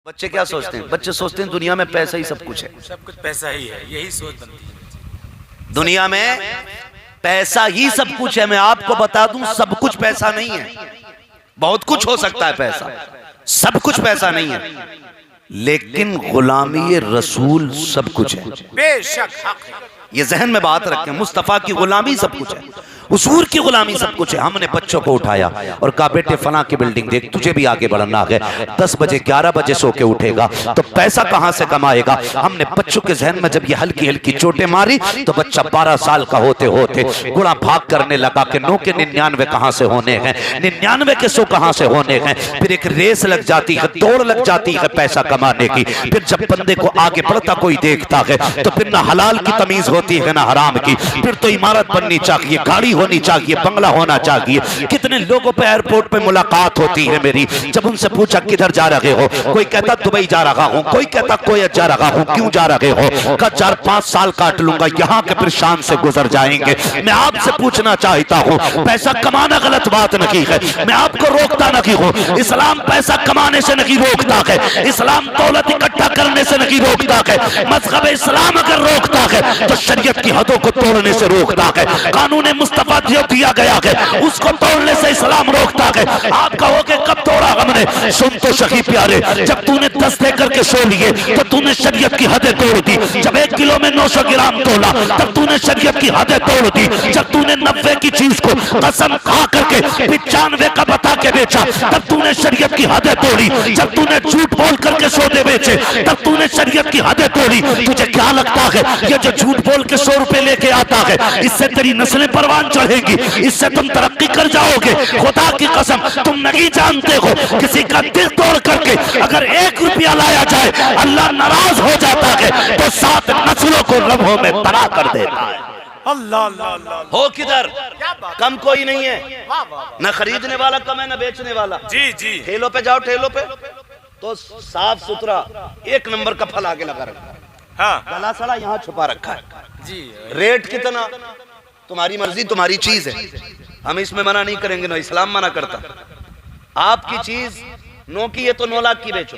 बच्चे क्या सोचते हैं? बच्चे सोचते हैं दुनिया में पैसा ही सब कुछ है, सब कुछ पैसा ही है, यही सोच बनती है। दुनिया में पैसा ही सब कुछ है। मैं आपको बता दूं सब कुछ पैसा नहीं है। बहुत कुछ हो सकता है पैसा, सब कुछ पैसा नहीं है, लेकिन गुलामी रसूल सब कुछ है। बेशक हक है। ये जहन में बात रखें, मुस्तफा की गुलामी सब कुछ है, हुजूर की गुलामी सब कुछ है। हमने बच्चों को उठाया और कहा बेटे फलां की बिल्डिंग देख, तुझे भी आगे बढ़ना है। 10 बजे 11 बजे सो के उठेगा तो पैसा कहां से कमाएगा? हमने बच्चों के जहन में जब ये हल्की हल्की चोटें मारी तो बच्चा 12 साल का होते होते गुड़ा भाग करने लगा कि 9 के 99 कहां से होने हैं, 99 के 100 कहां से होने हैं। फिर एक रेस लग जाती है, दौड़ लग जाती है पैसा कमाने की। फिर जब बंदे को आगे बढ़ता कोई देखता है तो फिर ना हलाल की तमीज होती है ना हराम की। फिर तो इमारत बननी चाहिए, गाड़ी होनी चाहिए, बंगला होना चाहिए। कितने लोगों पे एयरपोर्ट पे मुलाकात होती है मेरी, जब उनसे पूछा किधर जा रहे हो, कोई कहता दुबई जा रहा हूं, कोई कहता कोयत जा रहा हूं। क्यों जा रहे हो? का 4-5 साल काट लूंगा, यहाँ के फिर शान से गुजर जाएंगे। मैं आपसे पूछना चाहता हूँ, पैसा कमाना गलत बात नहीं है, मैं आपको रोकता नहीं हूँ। इस्लाम पैसा कमाने से नहीं रोकता है, इस्लाम दौलत इकट्ठा करने से नहीं रोकता है। मज़हब इस्लाम अगर रोकता है तो शरीयत की हदों को तोड़ने से रोकता है। कानून मुस्तफा जो दिया गया है उसको तोड़ने से इस्लाम रोकता है। आप कहोगे कब तोड़ा हमने? सुन तो सही प्यारे, जब तूने 10 दे करके सो लिए तो तूने शरीयत की हदें तोड़ दी। जब 1 किलो में 900 ग्राम तोला तब तूने शरीयत की हदें तोड़ दी। जब तूने 90 की चीज को कसम खा करके 95 का बता के बेचा तब तूने शरीयत की हदें तोड़ी। जब तूने झूठ बोल करके सौदे बेचे तब तूने शरीयत की हदें तोड़ी। तुझे क्या लगता है ये जो झूठ बोल के 100 रुपए लेके आता है इससे तेरी नस्लें परवान चढ़ेगी, इससे तुम तरक्की कर जाओगे? खुदा की कसम तुम नहीं जानते हो, किसी का दिल तोड़ करके अगर 1 रुपया लाया जाए अल्लाह नाराज हो जाता है तो 7 नस्लों को लम्हों में तबाह कर देता है। अल्लाह अल्लाह अल्लाह। हो किधर? कम कोई नहीं है, न खरीदने वाला कम है न बेचने वाला। जी जी। ठेलों पे जाओ, ठेलों पे तो साफ सुथरा 1 नंबर का फल आगे लगा रखा है, हाँ गला सड़ा यहाँ छुपा रखा है। जी। रेट कितना? तुम्हारी मर्जी, तुम्हारी चीज है, हम इसमें मना नहीं करेंगे, ना इस्लाम मना करता। आपकी चीज 9 की है तो 9 लाख की बेचो,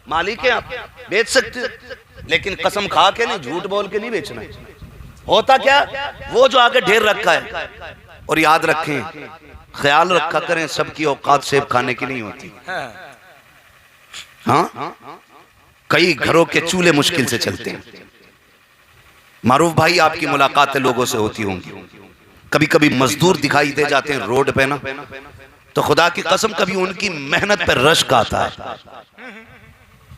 मालिक है आप, बेच सकते हो, लेकिन कसम खा के नहीं, झूठ बोल के नहीं बेचना। होता क्या, वो जो आगे ढेर रखा है। और याद रखें, ख्याल रखा करें, सबकी औकात सेब खाने की नहीं होती। हाँ, कई घरों के चूल्हे मुश्किल से चलते हैं। मारूफ भाई, आपकी मुलाकातें लोगों से होती होंगी, कभी कभी मजदूर दिखाई दे जाते हैं रोड पे ना, तो खुदा की कसम कभी उनकी मेहनत पर रश्क आता है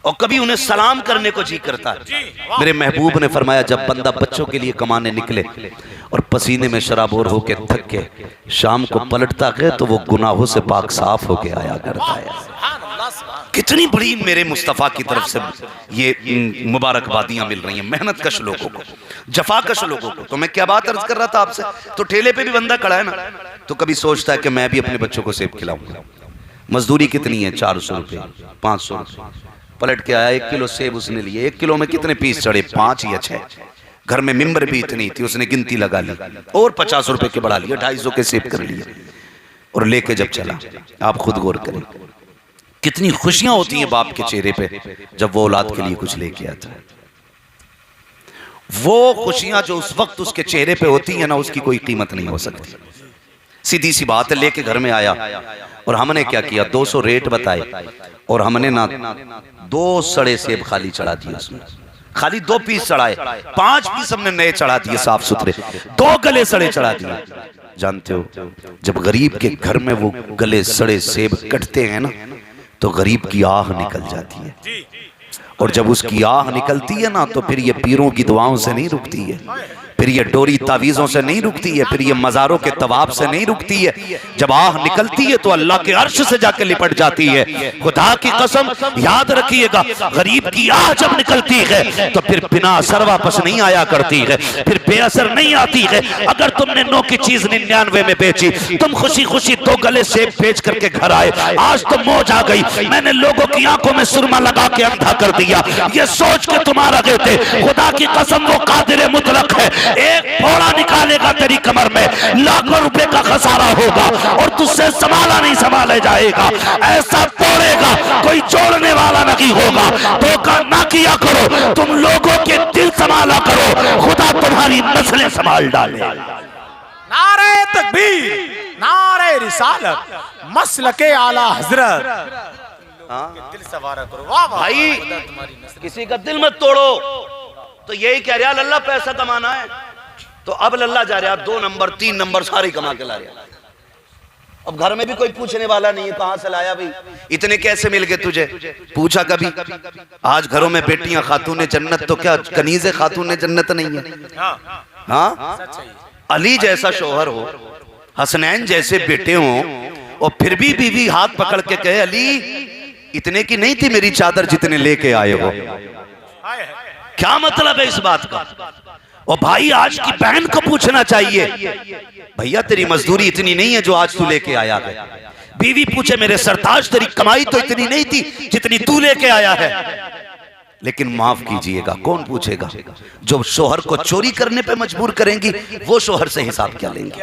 और कभी उन्हें सलाम करने को जी करता है। मेरे महबूब ने फरमाया, जब बंदा बच्चों के लिए कमाने निकले और पसीने में शराबोर होके थक के शाम को पलटता है तो वो गुनाहों से पाक साफ होके आया करता है। कितनी बड़ी मेरे मुस्तफ़ा की तरफ से ये मुबारकबादियां मिल रही हैं मेहनत कश लोगों को, जफाकश लोगों को। तो मैं क्या बात अर्ज कर रहा था आपसे, तो ठेले पे भी बंदा खड़ा है ना, तो कभी सोचता है कि मैं भी अपने बच्चों को सेब खिलाऊंगा। मजदूरी कितनी है? 400 रुपये, 500 रुपये। पलट के आया, 1 किलो सेब उसने लिए, 1 किलो में कितने पीस चढ़े? 5 या 6। घर में मिंबर भी इतनी थी, उसने गिनती लगा ली और 50 रुपए के बढ़ा लिए, 250 के सेब कर लिए और लेके जब चला। आप खुद गौर करें, कितनी खुशियां होती हैं बाप के चेहरे पे जब वो औलाद के लिए कुछ लेके आता है। वो खुशियां जो उस वक्त उसके चेहरे पे होती हैं ना, उसकी कोई कीमत नहीं हो सकती। सीधी सी बात है, लेके घर में आया और हमने क्या किया, 200 रेट बताए और हमने ना 2 सड़े सेब खाली चढ़ा दिए उसमें, खाली 2 पीस चढ़ाए, 5 पीस हमने नए चढ़ा दिए साफ सुथरे, 2 गले सड़े चढ़ा दिए। जानते हो, जब गरीब के घर में वो गले सड़े सेब कटते हैं ना तो गरीब की आह निकल जाती है, और जब उसकी आह निकलती है ना तो फिर ये पीरों की दुआओं से नहीं रुकती है, फिर ये डोरी तावीज़ों से नहीं रुकती है, फिर ये मज़ारों के तवाब से नहीं रुकती है। जब आह निकलती है तो अल्लाह के अर्श से जाके लिपट जाती है। खुदा की कसम याद रखिएगा, गरीब की आह जब निकलती है तो फिर बिना असर वापस नहीं आया करती है, फिर बेअसर नहीं आती है। अगर तुमने 9 की चीज 99 में बेची, तुम खुशी खुशी 2 गले सेब बेच करके घर आए, आज तो मौज आ गई, मैंने लोगों की आंखों में सुरमा लगा के अंधा कर दिया, ये सोच के तुम आ रहे थे। खुदा की कसम वो कादिर मुतलक है, एक फोड़ा निकालेगा तेरी कमर में, लाखों रुपए का खसारा होगा और तुझसे संभाला नहीं संभाले जाएगा। ऐसा तोड़ेगा कोई जोड़ने वाला नहीं होगा। धोखा ना किया करो, तुम लोगों के दिल संभाला करो, खुदा तुम्हारी नस्लें संभाल डाले। नारे तकबीर, नारे रिसालत, मसलके आला हजरत। दिल सवारा करो। वाह वाह भाई, तुम्हारी नस्ल। किसी का दिल मत तोड़ो। तो यही कह रहा लल्ला पैसा कमाना है, तो अब लल्ला जा रहा 2 नंबर 3 नंबर सारे कमा के ला रहा। अब घर में भी कोई पूछने वाला नहीं है कहां से लाया भाई, इतने कैसे मिल गए तुझे, पूछा कभी? आज घरों में बेटियां खातूने जन्नत, तो क्या कनीज़े खातूने जन्नत नहीं है? हाँ, अली जैसा शोहर हो, हसनैन जैसे बेटे हो, और फिर भी बीवी हाथ पकड़ के कहे अली इतने की नहीं थी मेरी चादर जितने लेके आए हो। क्या मतलब है इस बात का? और भाई आज की बहन को पूछना चाहिए, भैया तेरी मजदूरी इतनी नहीं है जो आज तू लेके आया है। बीवी पूछे मेरे सरताज तेरी कमाई तो इतनी नहीं थी जितनी तू लेके आया है। लेकिन माफ कीजिएगा, कौन पूछेगा? जो शोहर को चोरी करने पे मजबूर करेंगी वो शोहर से हिसाब क्या लेंगे?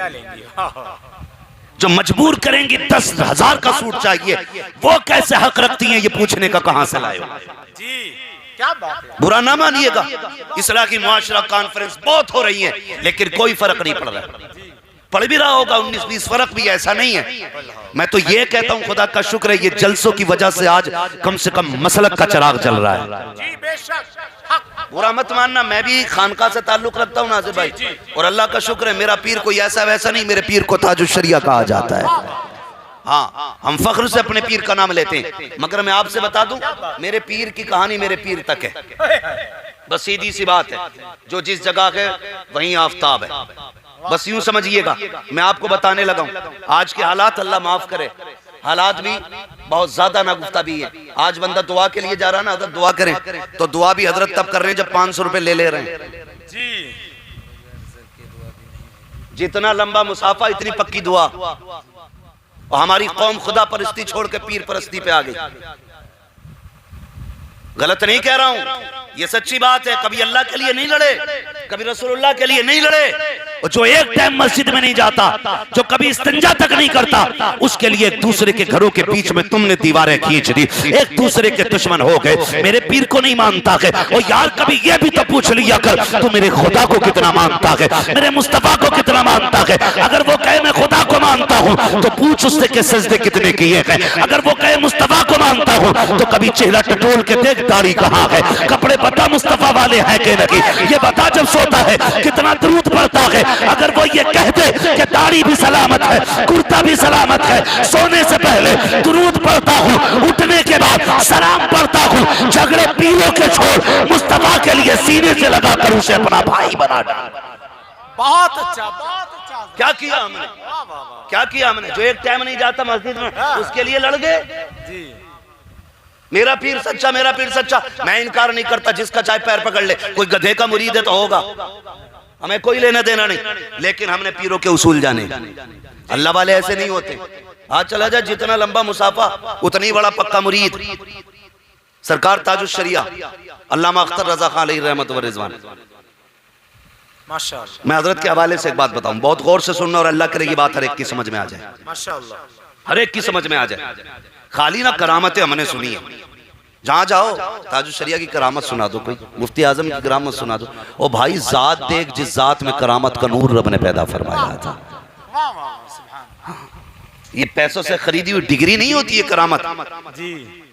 जो मजबूर करेंगी 10,000 का सूट चाहिए, वो कैसे हक रखती हैं ये पूछने का कहां से लाए हो? जी क्या बात है। बुरा ना मानिएगा, इस्लाह की मुआशरा कॉन्फ्रेंस बहुत हो रही है, लेकिन कोई फर्क नहीं पड़ रहा। पड़ भी रहा होगा 19-20 फर्क भी ऐसा नहीं है। मैं तो ये कहता हूं खुदा का शुक्र है ये जलसों की वजह से आज कम से कम मसलक का चिराग जल रहा है। जी बेशक, बुरा मत मानना, मैं भी खानका से ताल्लुक रखता हूँ नाज़िर भाई, और अल्लाह का शुक्र है मेरा पीर कोई ऐसा वैसा नहीं, मेरे पीर को ताजुश शरिया कहा जाता है। हाँ, हम फख्र से अपने पीर का नाम लेते हैं, मगर मैं आपसे बता दूं मेरे पीर की कहानी मेरे पीर तक है। बस सीधी सी बात है, जो जिस जगह है वहीं आफताब है, बस यूं समझिएगा। मैं आपको बताने लगा हूं आज के हालात, अल्लाह माफ करे, हालात भी बहुत ज्यादा नागुफ्ता भी है। आज बंदा दुआ के लिए जा रहा है ना, हजरत दुआ करें, तो दुआ भी हजरत तब कर रहे हैं जब 500 रुपए ले रहे हैं। जी जितना लंबा मुसाफा इतनी पक्की दुआ। और हमारी कौम खुदा परस्ती छोड़ के पीर परस्ती पे आ गई। गलत नहीं कह रहा हूं, ये सच्ची बात है। कभी अल्लाह के लिए नहीं लड़े, कभी रसूलुल्लाह के लिए नहीं लड़े, और जो एक टाइम मस्जिद में नहीं जाता, जो कभी इस्तिंजा तक नहीं करता, उसके लिए एक दूसरे के घरों के बीच में तुमने दीवारें खींच दी, एक दूसरे के दुश्मन हो गए। मेरे पीर को नहीं मानता है, और यार कभी ये भी तो पूछ लिया कर तू मेरे खुदा को कितना मानता है, मेरे मुस्तफा को कितना मानता है। अगर वो कहे मैं खुदा को मानता हूँ तो पूछ उससे के सजदे कितने किए हैं। अगर वो कहे मुस्तफा को मानता हूँ तो कभी चेहरा टटोल के देख दाढ़ी कहाँ है, कपड़े बता मुस्तफा वाले हैं कि नहीं, ये बता जब सोता है कितना दरूद पढ़ता है। अगर वो ये कह दे कि दाढ़ी भी सलामत है, कुर्ता भी सलामत है, सोने से पहले दरूद पढ़ता हूँ, उठने के बाद सलाम पढ़ता हूँ, झगड़े पीरों के छोड़ मुस्तफा के लिए सीने से लगाकर उसे अपना भाई बना डाल। बहुत अच्छा, बहुत अच्छा। क्या किया हमने, वाह वाह वाह। क्या किया हमने? जो एक टाइम नहीं जाता मस्जिद में उसके लिए लड़ गए। जी मेरा पीर सच्चा, मेरा पीर सच्चा, मैं इनकार नहीं करता, जिसका चाहे पैर पकड़ ले, कोई गधे का मुरीद है तो होगा, हमें कोई लेना देना नहीं, लेकिन हमने पीरों के उसूल जाने। अल्लाह वाले ऐसे नहीं होते। आज चला जाए जितना लंबा मुसाफा उतनी बड़ा पक्का मुरीद। सरकार ताजुश शरिया अल्लामा अख्तर रजा खान अलैहि रहमत व रिजवान। माशाअल्लाह। मैं हजरत के हवाले से एक बात बताऊं, बहुत गौर से सुनना, और अल्लाह करे ये बात हर एक की समझ में आ जाए, माशाअल्लाह, हर एक की समझ में आ जाए। खाली ना करामतें हमने सुनी है, जहां जाओ ताजुश शरिया की करामत सुना दो, कोई मुफ्ती आजम की करामत सुना दो, और भाई जात देख जिस जात में करामत का नूर रब ने पैदा फरमाया था। वाह वाह, सुभान। ये पैसों से खरीदी हुई डिग्री नहीं होती है करामत, जी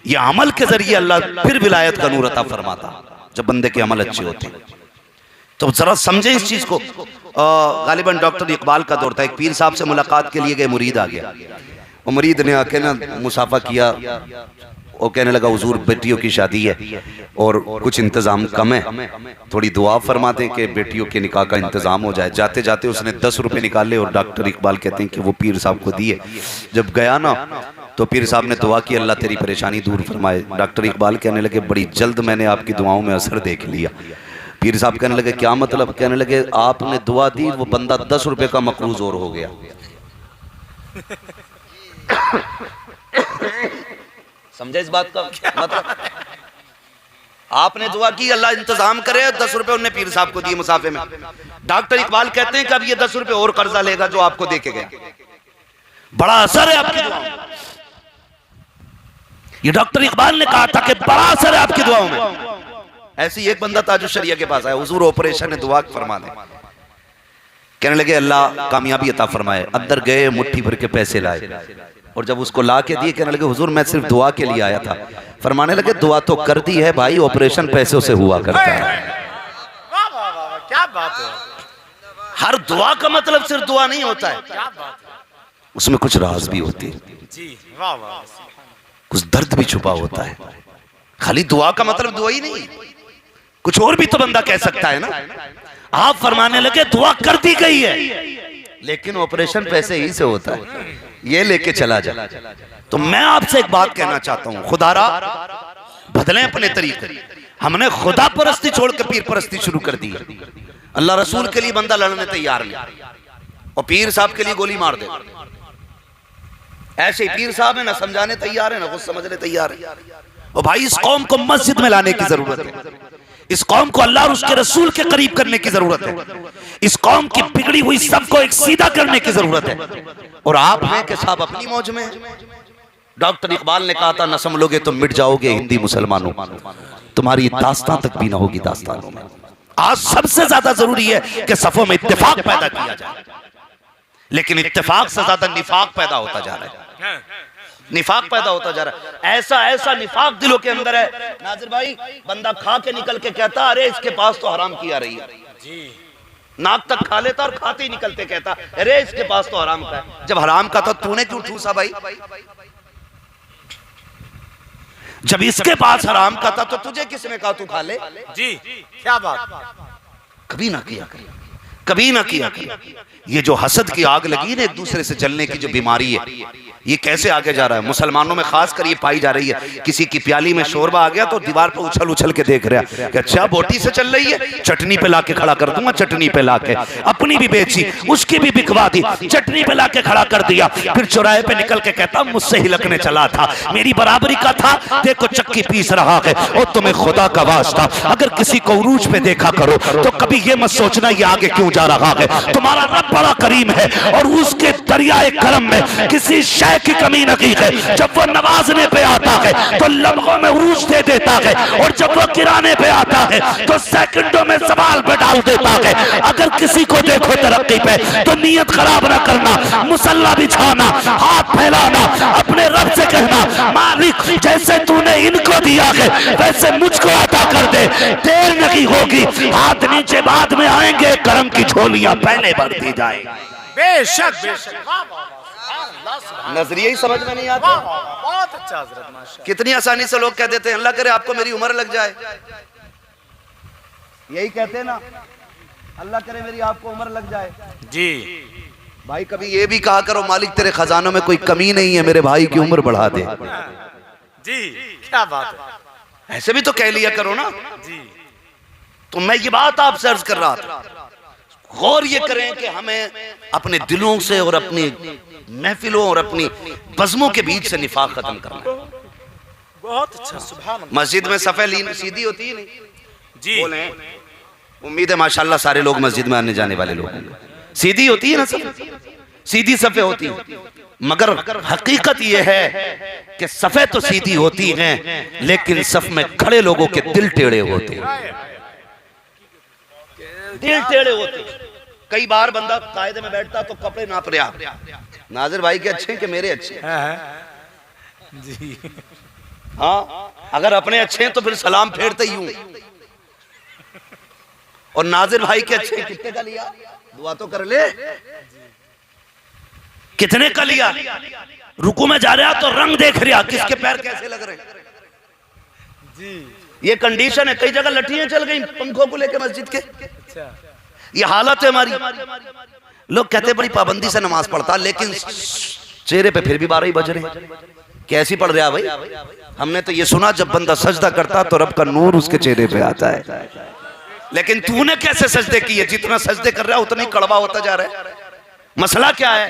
ये अमल के जरिए अल्लाह फिर विलायत का नूर अता फरमाता जब बंदे के अमल अच्छे होते हैं। तो जरा समझे इस चीज को। गालिबन डॉक्टर इकबाल का दौर था, एक पीर साहब से मुलाकात के लिए गए, मुरीद आ गया, और मुरीद ने आके ना मुसाफा किया, वो कहने लगा हुजूर बेटियों की शादी है और कुछ इंतजाम कम है, थोड़ी दुआ फरमा दें कि बेटियों के निकाह का इंतजाम हो जाए। जाते जाते उसने 10 रुपए निकाले और डॉक्टर इकबाल कहते हैं कि वो पीर साहब को दिए। जब गया ना तो पीर साहब ने दुआ की अल्लाह तेरी परेशानी दूर फरमाए। डॉक्टर इकबाल कहने लगे बड़ी जल्द मैंने आपकी दुआओं में असर देख लिया। पीर साहब कहने लगे क्या मतलब? कहने लगे आपने दुआ दी, वो बंदा 10 रुपए का मकरूज और हो गया। समझे इस बात का मतलब? आपने दुआ की अल्लाह इंतजाम करे, 10 रुपए उन्हें पीर साहब को दिए मुसाफे में। डॉक्टर इकबाल कहते हैं कि अब ये 10 रुपए और कर्जा लेगा जो आपको दे के गया। बड़ा असर है आपकी दुआओं में। ये डॉक्टर इकबाल ने कहा था कि बड़ा असर है आपकी दुआओं में। ऐसी एक बंदा ताजुश शरिया के पास आया, हुजूर ऑपरेशन है, दुआ फरमा दे। कहने लगे अल्लाह कामयाबी अता फरमाए। अंदर गए, मुट्ठी भर के पैसे लाए और जब उसको ला के दिए कहने लगे हुजूर मैं सिर्फ दुआ के लिए आया था। फरमाने लगे दुआ तो कर दी है भाई, ऑपरेशन पैसों से हुआ करता है। क्या बात है। हर दुआ का मतलब सिर्फ दुआ नहीं होता है, उसमें कुछ राज भी होती है जी, वाह वाह, कुछ दर्द भी छुपा होता है। खाली दुआ का मतलब दुआ ही नहीं, कुछ और भी तो बंदा कह सकता है ना। आप फरमाने लगे दुआ कर दी गई है लेकिन ऑपरेशन पैसे ही से होता है, ये लेके चला जा। तो मैं आपसे एक बात कहना चाहता हूं, खुदारा बदलें अपने तरीके। हमने खुदा परस्ती छोड़ के पीर परस्ती शुरू कर दी। अल्लाह रसूल के लिए बंदा लड़ने तैयार नहीं और पीर साहब के लिए गोली मार दे। ऐसे ही पीर साहब है ना समझाने तैयार है ना कुछ समझने तैयार है। और भाई इस कौम को मस्जिद में लाने की जरूरत है, इस कौम को अल्लाह और उसके रसूल के करीब करने की जरूरत है, इस कौम की बिगड़ी हुई सबको एक सीधा करने की जरूरत है। और आप हैं कि साहब अपनी मौज में। डॉक्टर इकबाल ने कहा था न संभलोगे तो मिट जाओगे हिंदी मुसलमानों, तुम्हारी दास्तां तक भी ना होगी दास्तानों में। आज सबसे ज्यादा जरूरी है कि सफों में इत्तेफाक पैदा किया जाए, लेकिन इत्तेफाक से ज्यादा निफाक पैदा होता जा रहा है। निफाक पैदा होता जा रहा है। ऐसा ऐसा निफाक दिलों के अंदर है नाजिर भाई, बंदा खा के निकल के कहता अरे इसके पास तो हराम की आ रही है जी। नाक तक खा लेता और खाते ही निकलते कहता अरे इसके पास तो हराम का है। जब हराम का तो तूने क्यों ठूसा भाई? जब इसके पास हराम का था तो तुझे किसने कहा तू खा ले? जी, क्या बात। कभी ना किया, कभी ना किया। ये जो हसद की आग लगी ना, एक दूसरे से जलने की जो बीमारी है, ये कैसे आगे जा रहा है? मुसलमानों में खास कर ये पाई जा रही है। किसी की प्याली में शोरबा आ गया तो दीवार पर उछल उछल के देख रहा है कि अच्छा बोटी से चल रही है, चटनी पे लाके खड़ा कर दूंगा। चटनी पे लाके अपनी भी बेची, उसकी भी बिकवा दी, चटनी पे लाके खड़ा कर दिया। फिर चौराहे पे निकल के कहता मुझसे ही लकने चला था, मेरी बराबरी का था, देखो चक्की पीस रहा है। और तुम्हें खुदा का वास्ता अगर किसी को उरूज पे देखा करो तो कभी ये मत सोचना ये आगे क्यों जा रहा है। तुम्हारा रब बड़ा करीम है और उसके दरियाए करम में किसी शय की कमी नहीं है। जब वो नवाजने पे आता है तो लम्हों में उरूज दे देता है, और जब वो गिराने पे आता है तो सेकंडों में सवाल पे डाल देता है। अगर किसी को देखो तरक्की पे तो नीयत खराब ना करना, मुसल्ला बिछाना, हाथ फैलाना, अपने रब से कहना मालिक जैसे तूने इनको दिया है वैसे मुझको अता कर दे, देर नहीं होगी, हाथ नीचे बाद में आएंगे, करम की झोलियां पहले भरती जाएंगी। बेशक बेशक, नजरिया ही समझ में नहीं आता। बहुत अच्छा हजरत, माशाअल्लाह। कितनी आसानी से लोग कह देते हैं अल्लाह करे आपको मेरी उम्र लग जाए। यही कहते हैं ना, अल्लाह करे मेरी आपको उम्र लग जाए जी। भाई कभी ये भी कहा करो मालिक तेरे खजानों में कोई कमी नहीं है, मेरे भाई की उम्र बढ़ा दे। जी, क्या बात है। ऐसे भी तो कह लिया करो ना जी। तो मैं ये बात आपसे अर्ज कर रहा था, गौर ये करें कि हमें अपने दिलों से और अपनी महफिलों और अपनी बज़्मों के बीच से निफाक खत्म करना। बहुत अच्छा, सुभान अल्लाह। मस्जिद में सफे सीधी होती है नहीं जी, बोले, उम्मीद है माशाल्लाह सारे लोग मस्जिद में आने जाने वाले लोग सीधी होती है ना, सब सीधी सफे होती है, मगर हकीकत यह है कि सफे तो सीधी होती हैं लेकिन सफ में खड़े लोगों के दिल टेढ़े होते हैं, दिल टेढ़े होते हैं। कई बार बंदा कायदे में बैठता तो कपड़े नाप रहा, नाजिर भाई के अच्छे हैं कि मेरे अच्छे हैं जी। हाँ, अगर अपने अच्छे हैं तो फिर सलाम फेरते यूं, और नाजिर भाई के अच्छे कितने का लिया, दुआ तो कर ले, कितने का लिया, रुकू में जा रहा तो रंग देख रहा किसके पैर कैसे लग रहे जी। ये कंडीशन है। कई जगह लठियां चल गई पंखों को लेकर मस्जिद के, अच्छा, ये हालत है हमारी। लोग कहते बड़ी पाबंदी से नमाज पढ़ता, लेकिन चेहरे पे फिर भी 12 ही बज रहे। कैसी पढ़ रहा भाई? हमने तो ये सुना जब बंदा सजदा करता तो रब का नूर उसके चेहरे पे आता है, लेकिन तूने कैसे सजदे किए? जितना सजदे कर रहा है उतना ही कड़वा होता जा रहा है। मसला क्या है?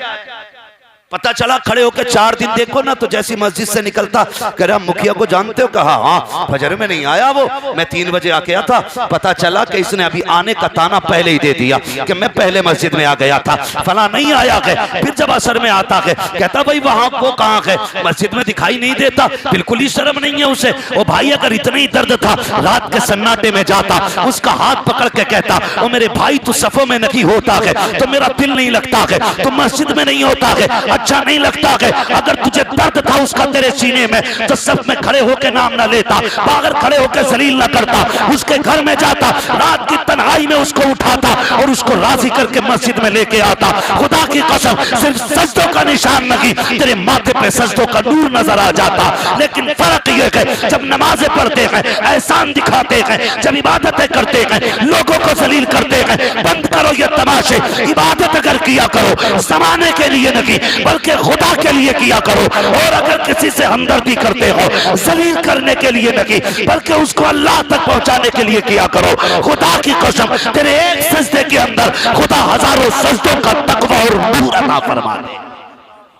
पता चला खड़े होकर 4 दिन देखो ना तो जैसी मस्जिद से निकलता कह रहा मुखिया को जानते हो, कहा हाँ फजर में नहीं आया वो, मैं 3 बजे आके आया था। पता चला कि इसने अभी आने का ताना पहले ही दे दिया कि मैं पहले मस्जिद में आ गया था, फला नहीं आया गया। फिर जब असर में आता है कहता भाई वहां वो कहाँ गए, मस्जिद में दिखाई नहीं देता, बिल्कुल ही शर्म नहीं है उसे। ओ भाई अगर इतना ही दर्द था रात के सन्नाटे में जाता, उसका हाथ पकड़ के कहता ओ मेरे भाई तू सफों में नहीं होता है तो मेरा दिल नहीं लगता है, तो मस्जिद में नहीं होता है अच्छा नहीं लगता है। अगर तुझे दर्द था उसका तेरे सीने में तो सब में खड़े होकर नाम ना लेता, बाहर खड़े होकर जलील ना करता, उसके घर में जाता, रात की तन्हाई में उसको उठाता और उसको राजी करके मस्जिद में लेके आता। खुदा की कसम सिर्फ सजदों का निशान नहीं, तेरे माथे पे सजदों का नूर नजर आ जाता। लेकिन फर्क यह है जब नमाजें पढ़ते हैं, एहसान दिखाते हैं, जब इबादतें करते हैं, लोगों को जलील करते हैं, बंद करो ये तमाशे, इबादत अगर किया करो समाने के लिए नहीं बल्कि खुदा के लिए किया करो। और अगर किसी से हमदर्दी करते हो जलील करने के लिए नहीं बल्कि उसको अल्लाह तक पहुंचाने के लिए किया करो। खुदा की कसम तेरे एक सजदे के अंदर खुदा हजारों सजदों का तकवा और नूर अता फरमा दे।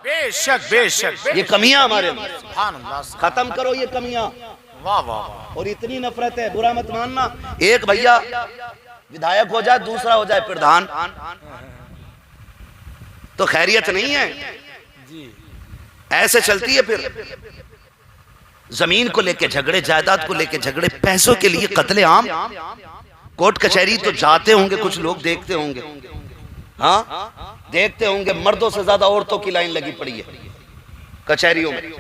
बेशक बेशक ये कमियां हमारे अंदर, सुभान अल्लाह, खत्म करो ये कमियां। वाह वाह। और इतनी नफरत है, बुरा मत मानना, एक भैया विधायक हो जाए दूसरा हो जाए प्रधान तो खैरियत नहीं है, ऐसे चलती है। फिर जमीन को लेके झगड़े, जायदाद को लेके झगड़े, पैसों के लिए कत्ले आम। कोर्ट कचहरी तो जाते होंगे कुछ लोग, देखते होंगे, हाँ देखते होंगे, मर्दों से ज्यादा औरतों की लाइन लगी पड़ी है कचहरियों में।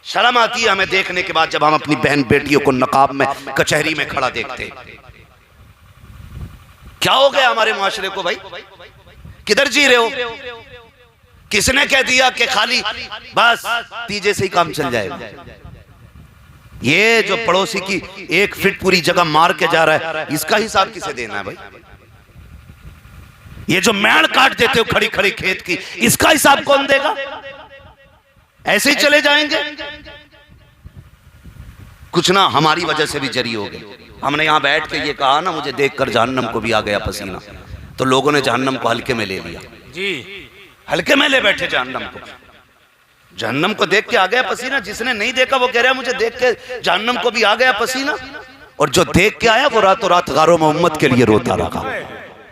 शर्म आती है हमें देखने के बाद जब हम अपनी बहन बेटियों को नकाब में कचहरी में खड़ा देखते हैं। क्या हो गया हमारे मुआशरे को भाई, किधर जी रहे हो? किसने कह दिया कि खाली बस तीजे से ही काम चल जाएगा? ये जो पड़ोसी की 1 फीट पूरी जगह मार के जा रहा है इसका हिसाब किसे देना है भाई? ये जो मेड़ काट देते हो खड़ी खड़ी खेत की, इसका हिसाब कौन देगा? ऐसे ही चले जाएंगे? कुछ ना हमारी वजह से भी जरी हो गए। हमने यहां बैठ के ये कहा ना मुझे देखकर जहन्नम को भी आ गया पसीना, तो लोगों ने जहन्नम को हल्के में ले लिया जी, हल्के में ले बैठे जहन्नम को। जहन्नम को देख के आ गया पसीना, जिसने नहीं देखा वो कह रहा है मुझे देख के जहन्नम को भी आ गया पसीना, और जो देख के आया वो रातों रात गारों में उम्मत के लिए रोता रहा।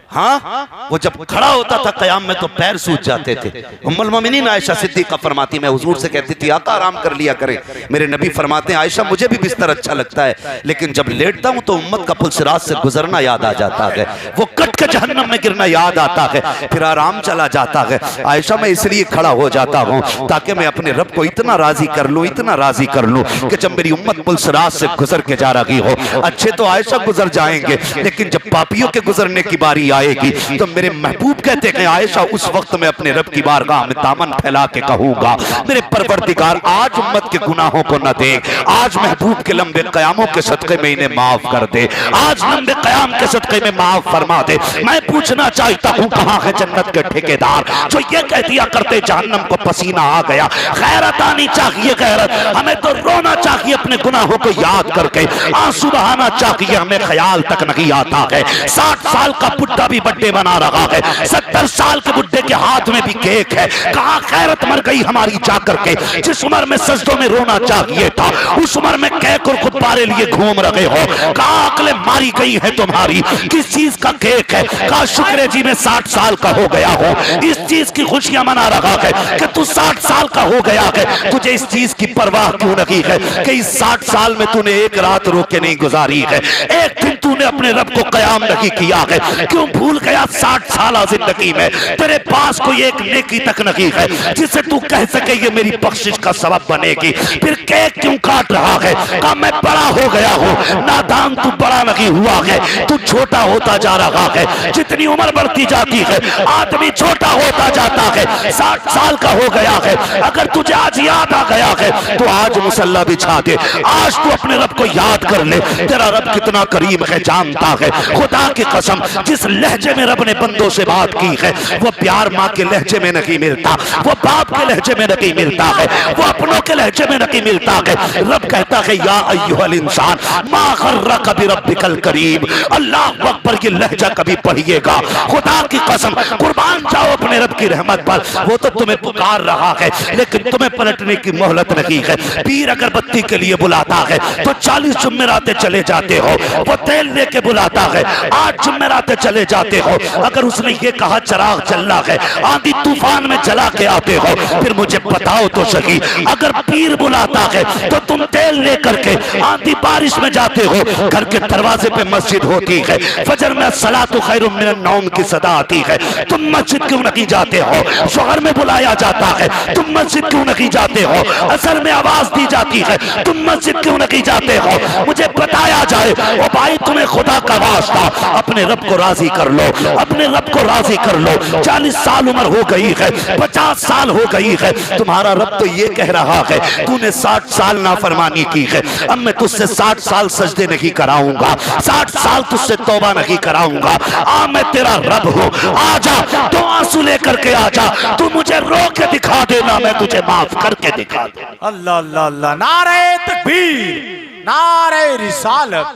हाँ वो जब खड़ा होता था कयाम में तो पैर सूज जाते थे। उम्मुल मोमिनीन आयशा सिद्दीक़ा फरमाती मैं हुजूर से कहती थी आका आराम कर लिया करें। मेरे नबी फरमाते हैं आयशा मुझे भी बिस्तर अच्छा लगता है लेकिन जब लेटता हूं तो उम्मत का पुल सिरात से गुजरना याद आ जाता है, वो कट के जहन्नम में गिरना याद आता है, फिर आराम चला जाता है। आयशा मैं इसलिए खड़ा हो जाता हूँ ताकि मैं अपने रब को इतना राजी कर लूँ, इतना राजी कर लूँ कि जब मेरी उम्मत पुल सिरात से गुजर के जा रही हो, अच्छे तो आयशा गुजर जाएंगे लेकिन जब पापियों के गुजरने की बारी आएगी तो मेरे महबूब कहते हैं आयशा उस वक्त मैं अपने रब की बारगाह में दामन फैला के कहूंगा मेरे परवरदिगार आज उम्मत के गुनाहों को न देख, आज महबूब के लंबे कयामों के सदक़े में इन्हें माफ कर दे, आज लंबे कयाम के सदक़े में माफ फरमा दे। मैं पूछना चाहता हूँ कहाँ है जन्नत के ठेकेदार जो ये कह दिया करते जहन्नम को पसीना आ गया? गैरत आनी चाहिए, गैरत। हमें तो रोना चाहिए अपने गुनाहों को याद करके, आंसू बहाना चाहिए, हमें ख्याल तक नहीं आता है। 60 साल का बुढ़ा भी बर्थडे बना रहा है, 70 साल के बुढ़े के हाथ में भी केक है। कहाँ खैरत मर गई हमारी जाकर के? जिस उम्र में सजदों में रोना चाहिए था उस उम्र में केक और गुब्बारे लिए घूम रहे हो। कहाँ अकलें मारी गई है तुम्हारी? किस चीज का केक है? कहाँ शुक्र जी में 60 साल का हो गया हो, इस चीज की खुशियां मना रहा है कि तू 60 साल का हो गया है। तुझे इस चीज की परवाह क्यों नहीं है कि इस 60 साल में तूने एक रात रो के नहीं गुजारी है, एक दिन तूने अपने रब को कयाम नहीं किया है? क्यों भूल गया 60 साल जिंदगी में तेरे पास कोई एक नेकी तक नहीं है जिससे तू कह सके ये मेरी बख्शिश का सबब बनेगी? फिर केक क्यों काट रहा है? कहा मैं बड़ा हो गया हूँ। नादान तू बड़ा नहीं हुआ है, तू छोटा होता जा रहा है। जितनी उम्र बढ़ती जाती है आदमी छोटा होता जाता है। 60 साल का हो गया है, अगर तुझे आज याद आ गया है तो आज मुसल्ला बिछा दे, आज तू अपने रब को याद कर ले। तेरा रब कितना करीम है जानता है। खुदा की कसम जिस लहजे में रब ने बंदों से बात की है वो प्यार माँ के लहजे में नहीं मिलता, वो बाप के लहजे में नहीं मिलता है, वो अपनों के लहजे में नहीं मिलता है। रब कहता है या अय्युहल इंसान मा गर्रक बिरब्बिकल करीम। अल्लाह अकबर की लहजा कभी पढ़िएगा, खुदा की कसम कुर्बान जाओ अपने रब की रहमत पर। वो तो तुम्हें पुकार रहा है लेकिन तुम्हें पलटने की मोहलत नहीं है। पीर अगरबत्ती के लिए बुलाता है तो 40 जुम्मेराते चले जाते हो, वो तेल लेके बुलाता है 8 जुम्मेराते चले जाते हो। अगर उसने ये कहा चिराग जलना है आंधी तूफान में जला के आते हो, फिर मुझे बताओ तो सही अगर पीर बुलाता है तो तुम तेल लेकर के आंधी बारिश में जाते हो। घर के दरवाजे पे मस्जिद होती है, फजर में सलातु खैरुम मिनन नौम की सदा आती है, तुम मस्जिद क्यों नहीं जाते हो? शोहर में बुलाया जाता है, तुम मस्जिद क्यों नहीं जाते हो? असर में आवाज दी जाती है, तुम मस्जिद क्यों नहीं जाते हो? मुझे बताया जाए ओ भाई तुम्हें खुदा का वास्ता अपने रब को राजी कर लो, अपने रब को राजी कर लो। 40 साल उम्र हो गई है, 50 साल हो गई है, तुम्हारा रब तो ये कह रहा है तूने 60 साल नाफरमानी की है, अब मैं तुझसे 60 साल सजदे नहीं कराऊंगा, 60 साल तुझसे तौबा नहीं कराऊंगा। आ मैं तेरा रब हूँ, आजा तो आंसू लेकर के आजा, तू मुझे रो के दिखा देना, मैं तुझे माफ करके दिखा दूंगा। अल्लाह अल्लाह अल्लाह, नारे तकबीर, नारे रिसालत,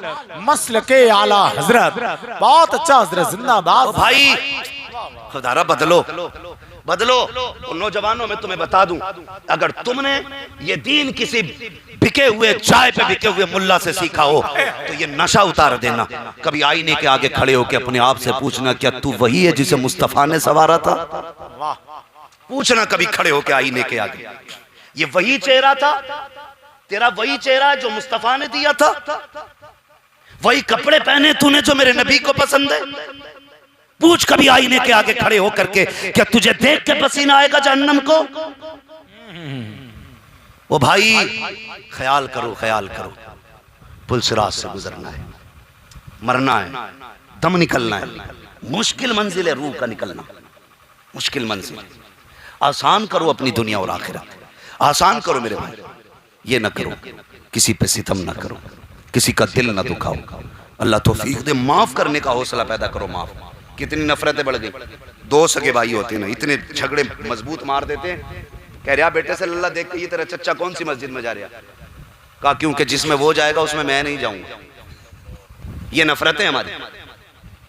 मसलके आला हजरत। बहुत अच्छा हजरत, जिंदाबाद भाई। खुदारा बदलो बदलो। और नौजवानों में तुम्हें बता दूं, अगर तुमने ये दीन किसी बिके हुए चाय पे बिके हुए मुल्ला से सीखा हो तो ये नशा उतार देना। कभी आईने के आगे खड़े होकर अपने आप से पूछना क्या तू वही है जिसे मुस्तफा ने सवारा था? पूछना कभी खड़े होकर आईने के आगे, ये वही चेहरा था तेरा, वही चेहरा जो मुस्तफा ने दिया था? वही कपड़े पहने तूने जो मेरे नबी को पसंद है? पूछ कभी आईने के आगे खड़े होकर के, क्या तुझे देख के पसीना आएगा जहन्नम को? वो भाई ख्याल करो, ख्याल करो, पुलसिरात से गुजरना है, मरना है, दम निकलना है। मुश्किल मंजिल है रूह का निकलना, मुश्किल मंजिल। आसान करो अपनी दुनिया और आखिरत, आसान करो मेरे भाई। ये ना करो, किसी पे सितम ना करो, किसी का दिल ना दुखाओ। अल्लाह तौफीक दे, माफ करने का हौसला पैदा करो। माफ, कितनी नफरतें बढ़ गई। 2 सगे भाई होते हैं ना, इतने झगड़े मजबूत मार देते हैं। कह रहा बेटे से लल्ला देख के ये तेरा चच्चा कौन सी मस्जिद में जा रहा? कहा क्योंकि जिसमें वो जाएगा उसमें मैं नहीं जाऊंगा। ये नफरतें हमारी,